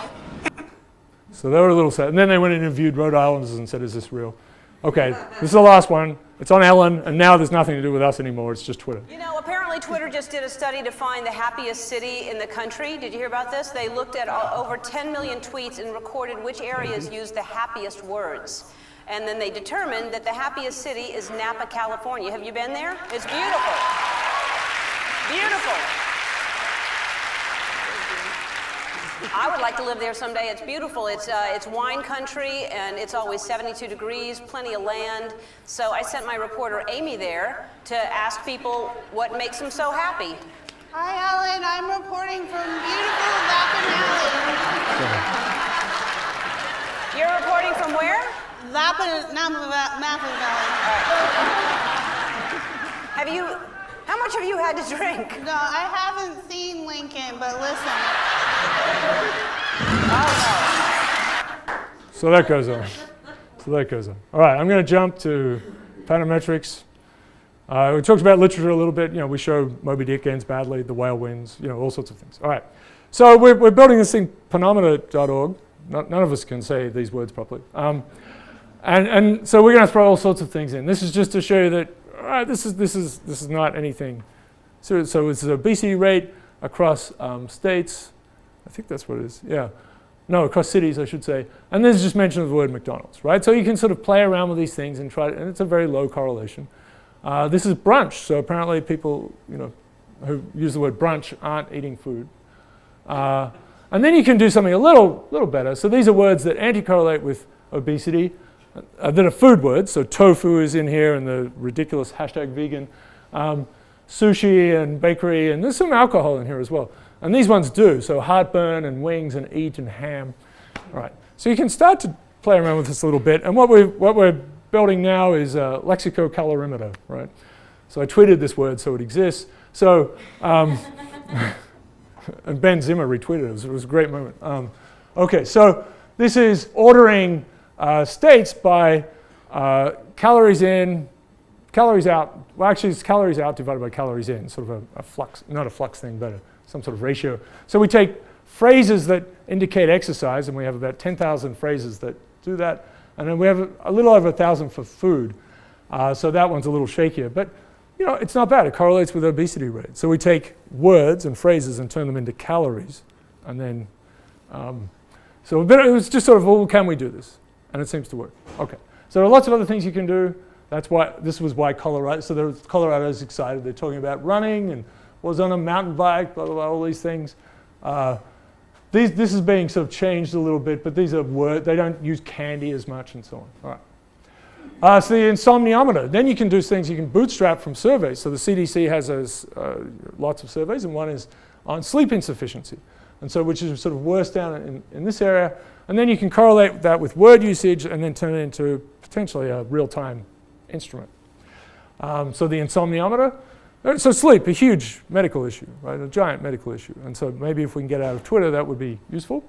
A: So they were a little sad. And then they went and interviewed Rhode Islanders and said, is this real? Okay, this is the last one. It's on Ellen, and now there's nothing to do with us anymore. It's just Twitter.
K: You know, apparently Twitter just did a study to find the happiest city in the country. Did you hear about this? They looked at over 10 million tweets and recorded which areas used the happiest words. And then they determined that the happiest city is Napa, California. Have you been there? It's beautiful. Beautiful. I would like to live there someday. It's beautiful. It's wine country, and it's always 72 degrees, plenty of land. So I sent my reporter Amy there to ask people what makes them so happy.
C: Hi, Ellen. I'm reporting from beautiful Napa Valley.
K: You're reporting from where?
C: Napa Valley.
K: How much have you had to drink?
C: No, I haven't seen Lincoln, but listen.
A: So that goes on. All right, I'm going to jump to panometrics. We talked about literature a little bit. You know, we show Moby Dick ends badly, the whale wins, you know, all sorts of things. All right, so we're building this thing, panometer.org. None of us can say these words properly. And so we're going to throw all sorts of things in. This is just to show you that this is not anything. So it's an obesity rate across states. I think that's what it is. Yeah. No, across cities, I should say. And this is just mention of the word McDonald's, right? So you can sort of play around with these things and try, and it's a very low correlation. This is brunch. So apparently people, you know, who use the word brunch aren't eating food. And then you can do something a little better. So these are words that anti-correlate with obesity, that are food words. So tofu is in here, and the ridiculous hashtag vegan. Sushi and bakery, and there's some alcohol in here as well. And these ones do, so heartburn and wings and eat and ham. All right, so you can start to play around with this a little bit. And what we're building now is a lexicocalorimeter, right? So I tweeted this word, so it exists. So, and Ben Zimmer retweeted it. It was a great moment. Okay, so this is ordering states by calories in, calories out. Well, actually, it's calories out divided by calories in, sort of a flux, not a flux thing, but some sort of ratio. So we take phrases that indicate exercise, and we have about 10,000 phrases that do that. And then we have a little over 1,000 for food. So that one's a little shakier. But it's not bad. It correlates with obesity rate. So we take words and phrases and turn them into calories. And then, so it was just sort of, well, can we do this? And it seems to work. Okay. So there are lots of other things you can do. That's why, this was why Colorado, so Colorado's excited. They're talking about running and was on a mountain bike, blah, blah, blah, all these things. This is being sort of changed a little bit, but these are words. They don't use candy as much and so on. All right. So the insomniometer. Then you can do things you can bootstrap from surveys. So the CDC has lots of surveys, and one is on sleep insufficiency, and so which is sort of worse down in this area. And then you can correlate that with word usage and then turn it into potentially a real-time instrument. So the insomniometer. So sleep, a huge medical issue, right? A giant medical issue. And so maybe if we can get out of Twitter, that would be useful.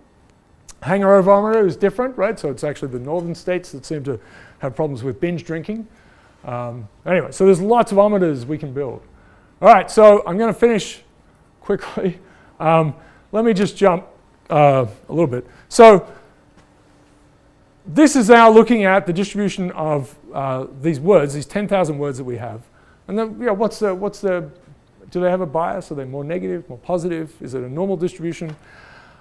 A: Hangover is different, right? So it's actually the northern states that seem to have problems with binge drinking. Anyway, so there's lots of ometers we can build. All right, so I'm going to finish quickly. Let me just jump a little bit. So this is now looking at the distribution of these words, these 10,000 words that we have. And then, do they have a bias? Are they more negative, more positive? Is it a normal distribution?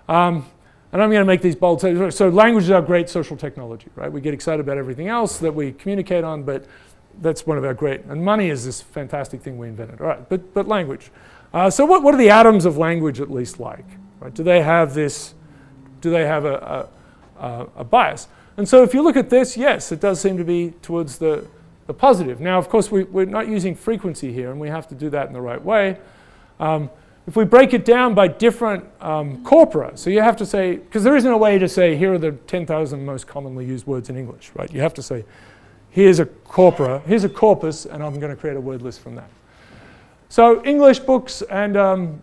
A: And I'm going to make these bold. So language is our great social technology, right? We get excited about everything else that we communicate on, but that's one of our great. And money is this fantastic thing we invented. All right, but language. So what are the atoms of language at least like? Right? Do they have this? Do they have a bias? And so if you look at this, yes, it does seem to be towards the positive. Now, of course, we're not using frequency here, and we have to do that in the right way. If we break it down by different corpora, so you have to say, because there isn't a way to say, here are the 10,000 most commonly used words in English, right? You have to say, here's a corpora, here's a corpus, and I'm going to create a word list from that. So English books and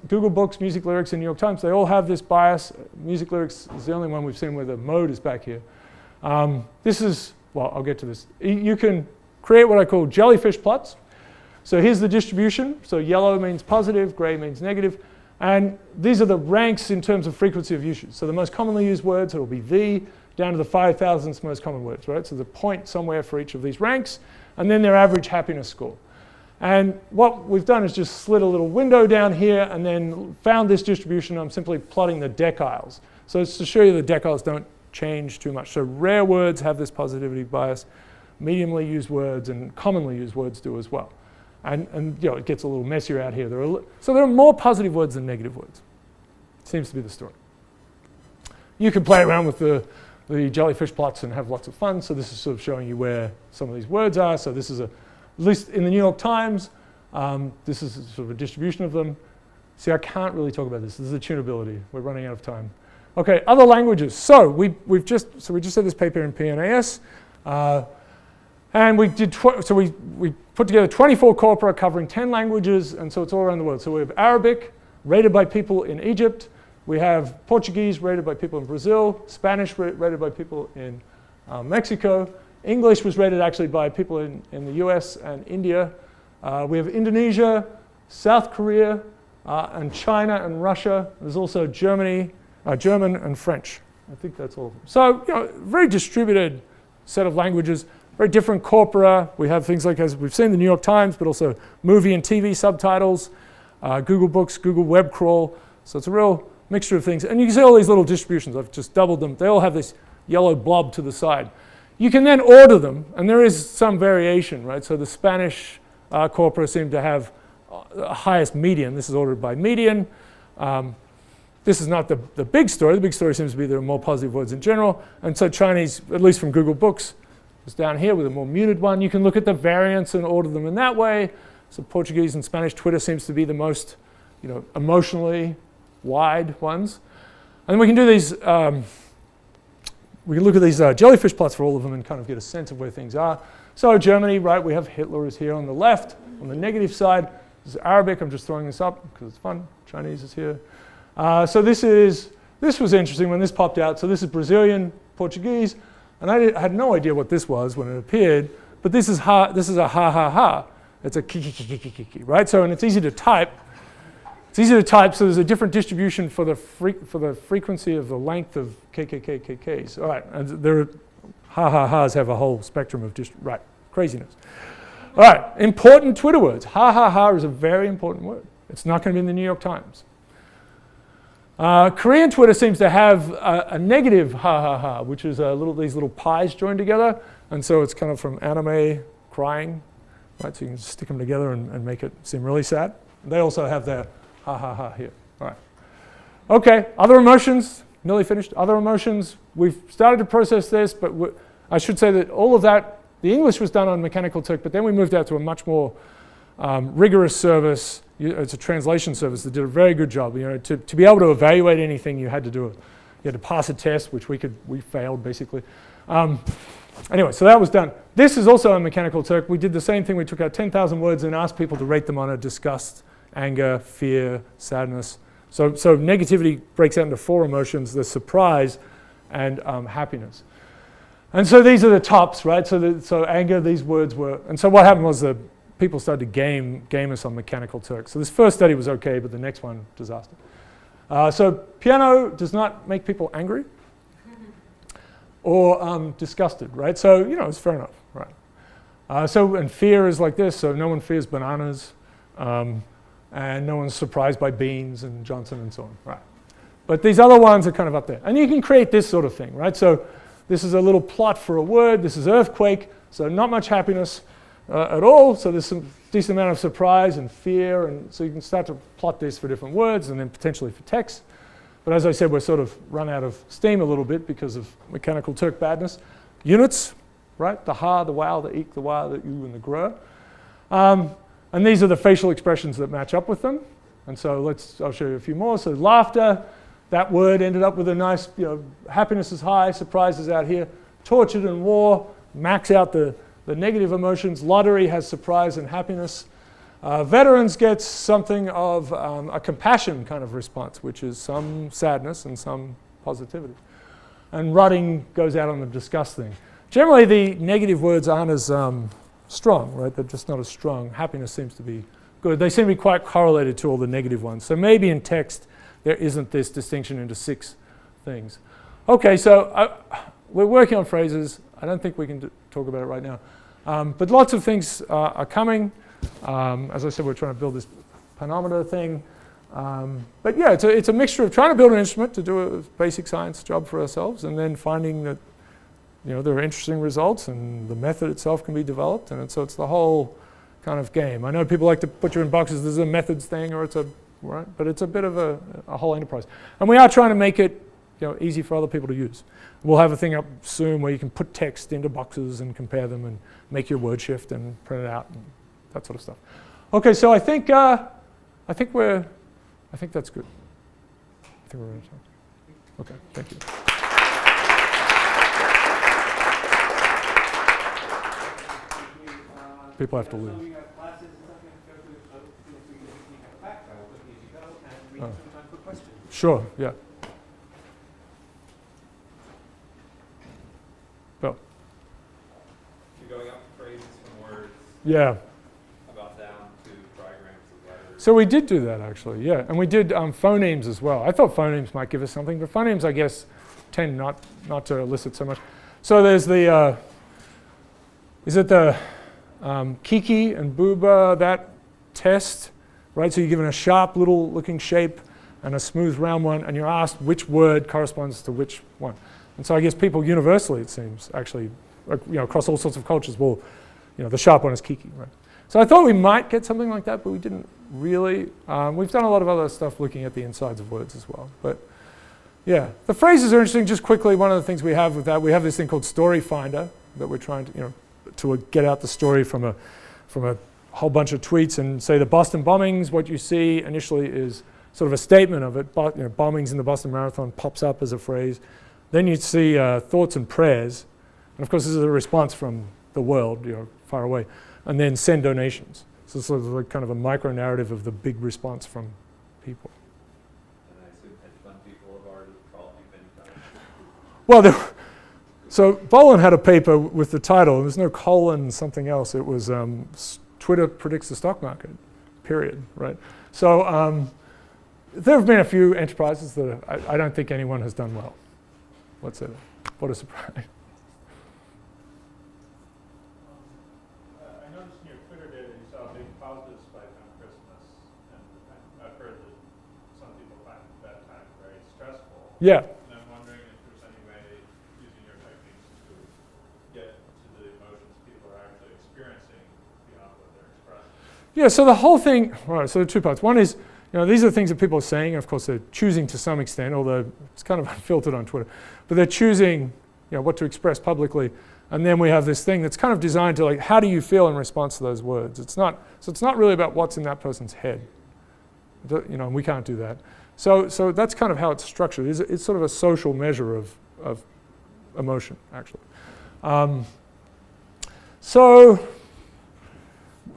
A: Google Books, Music Lyrics, and New York Times, they all have this bias. Music Lyrics is the only one we've seen where the mode is back here. This is, well, I'll get to this. You can create what I call jellyfish plots. So here's the distribution. So yellow means positive, gray means negative. And these are the ranks in terms of frequency of usage. So the most commonly used words, it will be the, down to the 5,000th most common words, right? So there's a point somewhere for each of these ranks, and then their average happiness score. And what we've done is just slid a little window down here and then found this distribution. I'm simply plotting the deciles. So it's to show you the deciles don't change too much. So rare words have this positivity bias. Mediumly used words and commonly used words do as well. And it gets a little messier out here. So there are more positive words than negative words. Seems to be the story. You can play around with the jellyfish plots and have lots of fun. So this is sort of showing you where some of these words are. So this is at least in the New York Times, this is sort of a distribution of them. See, I can't really talk about this. This is the tunability. We're running out of time. Okay, other languages. So we just had this paper in PNAS. And we did, we put together 24 corpora covering 10 languages, and so it's all around the world. So we have Arabic, rated by people in Egypt. We have Portuguese, rated by people in Brazil. Spanish, rated by people in Mexico. English was rated actually by people in the US and India. We have Indonesia, South Korea, and China and Russia. There's also German and French. I think that's all of them. So, very distributed set of languages. Very different corpora. We have things like, as we've seen, the New York Times, but also movie and TV subtitles, Google Books, Google Web Crawl. So it's a real mixture of things. And you can see all these little distributions. I've just doubled them. They all have this yellow blob to the side. You can then order them, and there is some variation, right? So the Spanish corpora seem to have the highest median. This is ordered by median. This is not the big story. The big story seems to be there are more positive words in general. And so Chinese, at least from Google Books, is down here with a more muted one. You can look at the variants and order them in that way. So Portuguese and Spanish, Twitter seems to be the most, emotionally wide ones. And we can do these, we can look at these jellyfish plots for all of them and kind of get a sense of where things are. So Germany, right, we have Hitler is here on the left. On the negative side, this is Arabic. I'm just throwing this up because it's fun. Chinese is here. So this was interesting when this popped out. So this is Brazilian Portuguese. And I had no idea what this was when it appeared, but this is a ha ha ha. It's a kiki, right? So, and it's easy to type. It's easy to type, so there's a different distribution for the frequency of the length of KKKKKs. All right, and there, ha-ha-has have a whole spectrum of right, craziness. All right, important Twitter words. Ha-ha-ha is a very important word. It's not going to be in the New York Times. Korean Twitter seems to have a negative ha-ha-ha, which is these little pies joined together, and so it's kind of from anime crying, right? So you can stick them together and make it seem really sad. They also have their ha-ha-ha here. All right. Okay, other emotions, nearly finished. Other emotions, we've started to process this, but I should say that all of that, the English was done on Mechanical Turk, but then we moved out to a much more rigorous service. It's a translation service that did a very good job. You know, to be able to evaluate anything, you had to pass a test, which we failed basically. Anyway, so that was done. This is also on Mechanical Turk. We did the same thing. We took out 10,000 words and asked people to rate them on a disgust, anger, fear, sadness. So negativity breaks out into 4 emotions: the surprise and happiness. And so these are the tops, right? So anger, these words were, and so what happened was people started to game us on Mechanical Turk. So this first study was okay, but the next one, disaster. So piano does not make people angry or disgusted, right? So, you know, it's fair enough, right? And fear is like this. So no one fears bananas, and no one's surprised by beans and Johnson and so on, right? But these other ones are kind of up there. And you can create this sort of thing, right? So this is a little plot for a word. This is earthquake, so not much happiness at all. So there's some decent amount of surprise and fear, and so you can start to plot this for different words and then potentially for text. But as I said, we're sort of run out of steam a little bit because of Mechanical Turk badness. Units, right? The ha, the wow, the eek, the wa, the u, and the gr. And these are the facial expressions that match up with them. And so I'll show you a few more. So laughter, that word ended up with a nice, happiness is high, surprise is out here. Tortured and war, max out the negative emotions. Lottery has surprise and happiness. Veterans get something of a compassion kind of response, which is some sadness and some positivity. And rotting goes out on the disgust thing. Generally, the negative words aren't as strong, right? They're just not as strong. Happiness seems to be good. They seem to be quite correlated to all the negative ones. So maybe in text, there isn't this distinction into 6 things. Okay, so we're working on phrases. I don't think we can talk about it right now. But lots of things are coming. As I said, we're trying to build this panometer thing. But yeah, it's a mixture of trying to build an instrument to do a basic science job for ourselves, and then finding that there are interesting results and the method itself can be developed. And so it's the whole kind of game. I know people like to put you in boxes. This is a methods thing, or it's right? But it's a bit of a whole enterprise. And we are trying to make it easy for other people to use. We'll have a thing up soon where you can put text into boxes and compare them and make your word shift and print it out and that sort of stuff. Okay, so I think that's good. I think we're ready to talk. Okay, thank you. People have to leave. Sure, yeah. Bill.
L: You're going up phrases from words.
A: Yeah.
L: About down to diagrams of letters.
A: So we did do that actually, yeah. And we did phonemes as well. I thought phonemes might give us something, but phonemes I guess tend not to elicit so much. So there's the, is it the Kiki and Booba, that test, right? So you're given a sharp little looking shape and a smooth round one, and you're asked which word corresponds to which one. And so I guess people universally, it seems, actually, across all sorts of cultures, will, the sharp one is Kiki, right? So I thought we might get something like that, but we didn't really. We've done a lot of other stuff looking at the insides of words as well. But yeah, the phrases are interesting. Just quickly, one of the things we have with that, we have this thing called Story Finder that we're trying to get out the story from a whole bunch of tweets and say the Boston bombings. What you see initially is sort of a statement of it. Bombings in the Boston Marathon pops up as a phrase. Then you see thoughts and prayers, and of course this is a response from the world, far away, and then send donations. So it's sort of like kind of a micro narrative of the big response from people.
L: And I assume hedge fund people have already called you many times.
A: Well, so Bolin had a paper with the title, and there's no colon something else. It was Twitter predicts the stock market, period, right? So there have been a few enterprises that I don't think anyone has done well. What a surprise.
L: I noticed in your Twitter data you saw a big positive spike on Christmas, and I've heard that some people find that time very stressful.
A: Yeah.
L: And I'm wondering if there's any way, using your techniques, to get to the emotions people are actually experiencing beyond what they're expressing.
A: Yeah, so the whole thing, all right, so there are two parts. One is, these are the things that people are saying, and of course they're choosing to some extent, although it's kind of unfiltered on Twitter, but they're choosing what to express publicly. And then we have this thing that's kind of designed to, like, how do you feel in response to those words? It's not really about what's in that person's head. We can't do that. So that's kind of how it's structured. It's sort of a social measure of emotion, actually.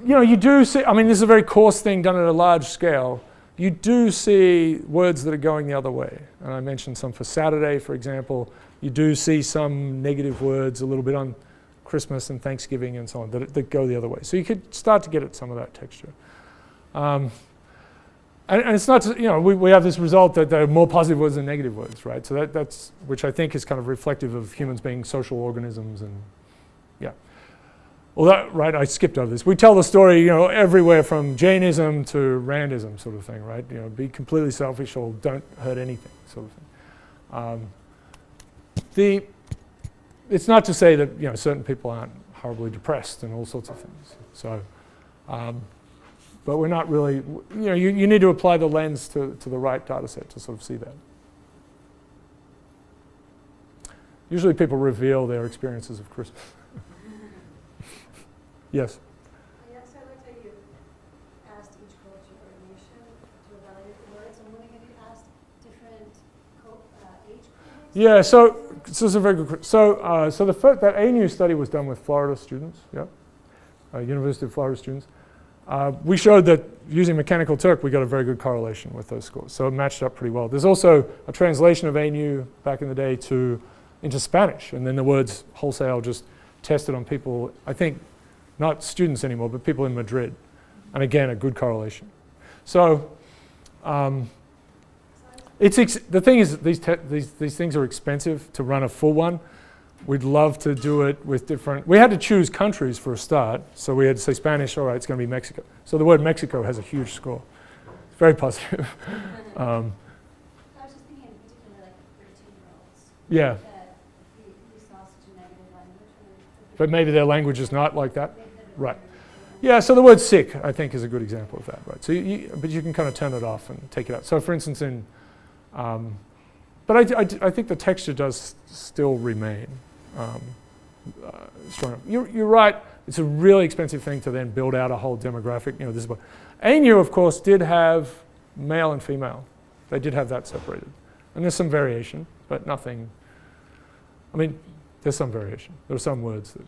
A: You do see, this is a very coarse thing done at a large scale. You do see words that are going the other way. And I mentioned some for Saturday, for example. You do see some negative words a little bit on Christmas and Thanksgiving and so on that go the other way. So you could start to get at some of that texture. And it's not, we have this result that there are more positive words than negative words, right? So that's, which I think is kind of reflective of humans being social organisms and, yeah. Well, right, I skipped over this. We tell the story, everywhere from Jainism to Randism sort of thing, right? Be completely selfish or don't hurt anything sort of thing. It's not to say that, certain people aren't horribly depressed and all sorts of things. So, but we're not really, you need to apply the lens to the right data set to sort of see that. Usually people reveal their experiences of Christmas. Yes?
C: Yes, I liked how you asked each culture or nation to evaluate the words. I'm wondering, have you asked different age cohorts?
A: Yeah, so this is a very good question. So that ANU study was done with Florida students, University of Florida students. We showed that using Mechanical Turk, we got a very good correlation with those scores. So it matched up pretty well. There's also a translation of ANU back in the day into Spanish, and then the words wholesale just tested on people, I think, not students anymore, but people in Madrid. And again, a good correlation. So the thing is, these things are expensive to run a full one. We'd love to do it with different, we had to choose countries for a start. So we had to say Spanish, all right, it's going to be Mexico. So the word Mexico has a huge score. It's very positive.
C: I was just thinking in particular, like 13-year-olds.
A: Yeah.
C: That we saw such a negative language.
A: But maybe their language is not like that. Right. Yeah, so the word sick, I think, is a good example of that, right? So but you can kind of turn it off and take it out. So for instance, but I think the texture does still remain strong. You're right, it's a really expensive thing to then build out a whole demographic. This is what ANU, of course, did have male and female. They did have that separated. And there's some variation, but nothing, there's some variation. There are some words that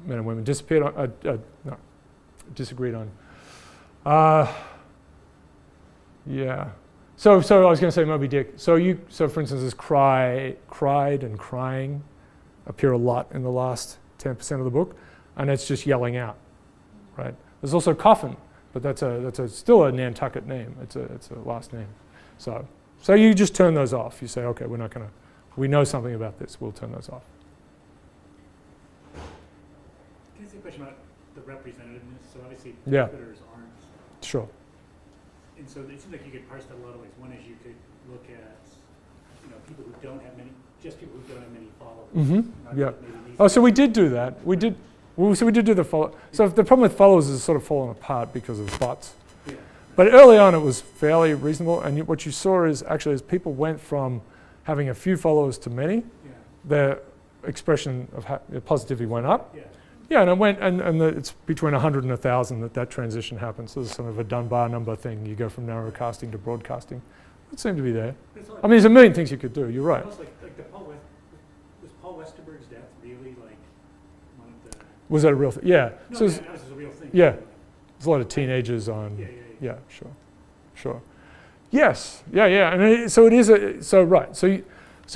A: men and women disagreed on. Yeah. So I was going to say Moby Dick. So for instance, there's cried and crying appear a lot in the last 10% of the book, and it's just yelling out, right? There's also coffin, but that's still a Nantucket name. It's a last name. So you just turn those off. You say, okay, we know something about this. We'll turn those off.
G: Can I ask you a question about the representativeness? So obviously,
A: Yeah.
G: Twitters aren't.
A: Sure.
G: And so it seems like you could parse that a lot of ways. One is you could look at, people who don't have many, just people who don't have many followers.
A: Mm-hmm. Yeah. Oh, so we did do that. We did do the follow. So the problem with followers is sort of fallen apart because of bots.
G: Yeah.
A: But early on, it was fairly reasonable. And what you saw is actually as people went from having a few followers to many, their expression of positivity went up.
G: Yeah.
A: Yeah, and it went, and it's between 100 and 1,000 that transition happens. So there's sort of a Dunbar number thing. You go from narrowcasting to broadcasting. It seemed to be there. There's a million things you could do. You're right.
G: Almost like was Paul Westerberg's death really like one of the?
A: Was that a real thing? Yeah.
G: No,
A: So
G: that was a real thing.
A: yeah, there's a lot of teenagers on. Yeah, sure. Yes, yeah, and so it is right. So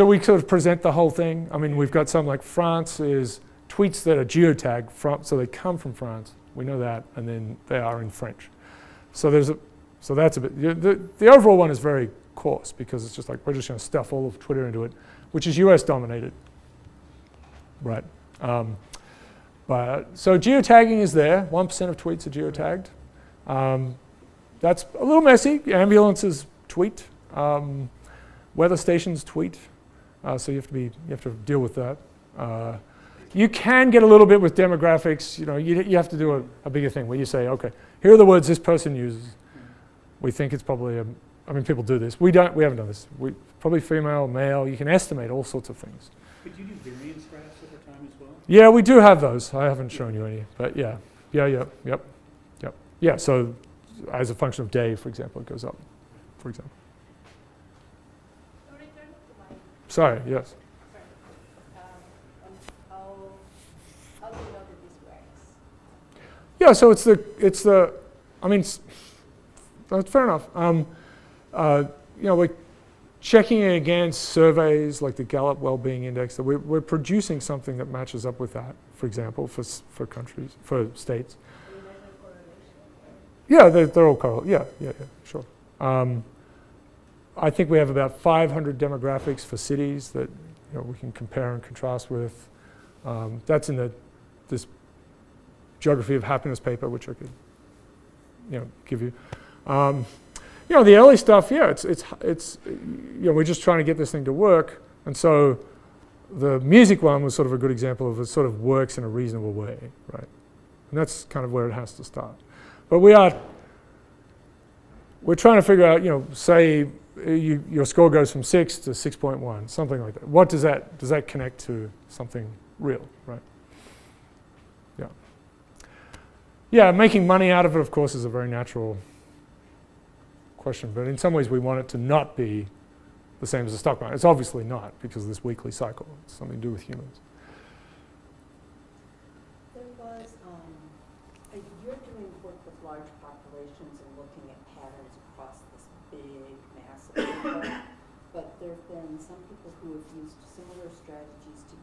A: we sort of present the whole thing. We've got some like France is tweets that are geotagged from, so they come from France. We know that, and then they are in French. So that's a bit. The overall one is very coarse because it's just like we're just going to stuff all of Twitter into it, which is US dominated, right? But so geotagging is there. 1% of tweets are geotagged. That's a little messy. Ambulances tweet, weather stations tweet. So you have to deal with that. You can get a little bit with demographics. You know, you have to do a bigger thing where you say, okay, here are the words this person uses. We think it's probably I mean, people do this. We haven't done this. Probably female, male. You can estimate all sorts of things.
G: Could you do variance graphs over time as well?
A: Yeah, we do have those. I haven't shown you any, but yeah. Yeah, so as a function of day, for example, it goes up, for example. Sorry, yes.
E: How do you know that this works?
A: Yeah, so it's the I mean, that's fair enough. You know, we're checking it against surveys like the Gallup Wellbeing Index. That we're producing something that matches up with that, for example, for countries, for states. Yeah, they're all correlated. Yeah, sure. I think we have about 500 demographics for cities that we can compare and contrast with. That's in this Geography of Happiness paper, which I could give you. The early stuff, it's we're just trying to get this thing to work, and so the music one was sort of a good example of it sort of works in a reasonable way, right? And that's kind of where it has to start. But we're trying to figure out, say your score goes from 6 to 6.1, something like that. What does that connect to something real, right? Yeah, making money out of it, of course, is a very natural question, but in some ways we want it to not be the same as the stock market. It's obviously not because of this weekly cycle. It's something to do with humans.
M: There was, you're doing work with large populations and looking at patterns across this big mass of people, but there have been some people who have used similar strategies to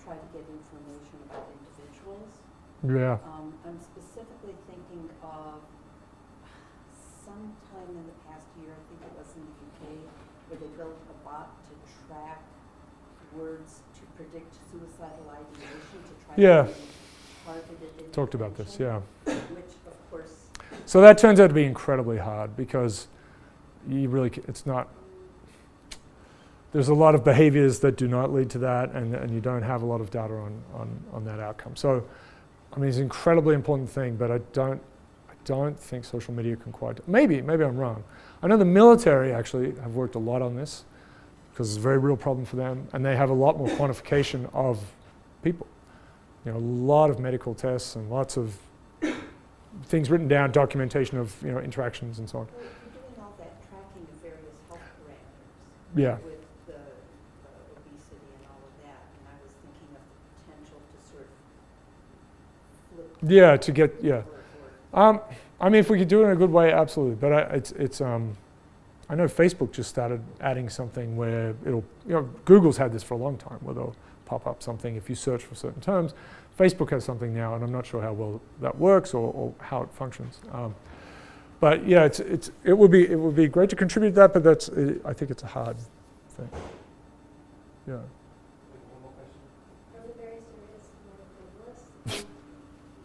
M: try to get information about individuals.
A: Yeah.
M: I'm specifically thinking of sometime in the past year, I think it was in the UK, where they built a bot to track words to predict suicidal ideation to try to target it.
A: Talked about this, yeah.
M: Which, of course.
A: So that turns out to be incredibly hard because it's not. There's a lot of behaviors that do not lead to that, and you don't have a lot of data on that outcome. So, I mean, it's an incredibly important thing, but I don't think social media can quite. Maybe I'm wrong. I know the military actually have worked a lot on this because it's a very real problem for them, and they have a lot more quantification of people. A lot of medical tests and lots of things written down, documentation of interactions and so on.
M: Well, if you're doing all that tracking of various health parameters.
A: Yeah.
M: With the obesity and all of that, and I was thinking of the potential to sort of flip.
A: Yeah, to get I mean, if we could do it in a good way, absolutely. But I know Facebook just started adding something where it'll, Google's had this for a long time, where they'll pop up something if you search for certain terms. Facebook has something now, and I'm not sure how well that works or how it functions. But yeah, it would be great to contribute to that, but I think it's a hard thing. Yeah.
C: One more question. Are there very serious medical lists?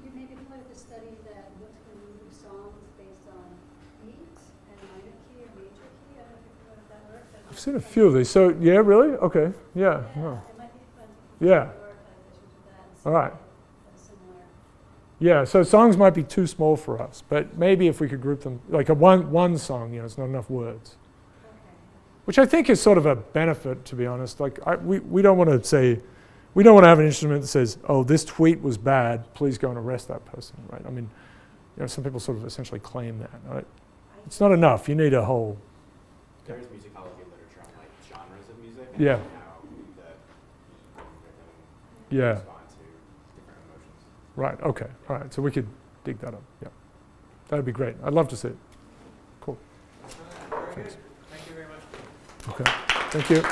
C: You maybe put the study that looked at new songs based on beats and minor key or major key. I don't know if you've heard of that work.
A: I've seen a few of these. So yeah, really? Okay. Yeah. No.
C: It might be fun to
A: Yeah. All right. Yeah, so songs might be too small for us, but maybe if we could group them, like a one song, it's not enough words.
C: Okay.
A: Which I think is sort of a benefit, to be honest. Like we don't want to have an instrument that says, oh, this tweet was bad, please go and arrest that person, right? I mean, some people sort of essentially claim that, right? It's not enough, you need a whole.
B: There is musicology literature on like genres of music and
A: Yeah.
B: how the
A: Yeah.
B: respond to different emotions.
A: Right, okay, all right, so we could dig that up, yeah. That'd be great, I'd love to see it. Cool.
B: Very
A: Thanks.
B: good. Thank you very much.
A: Okay, thank you.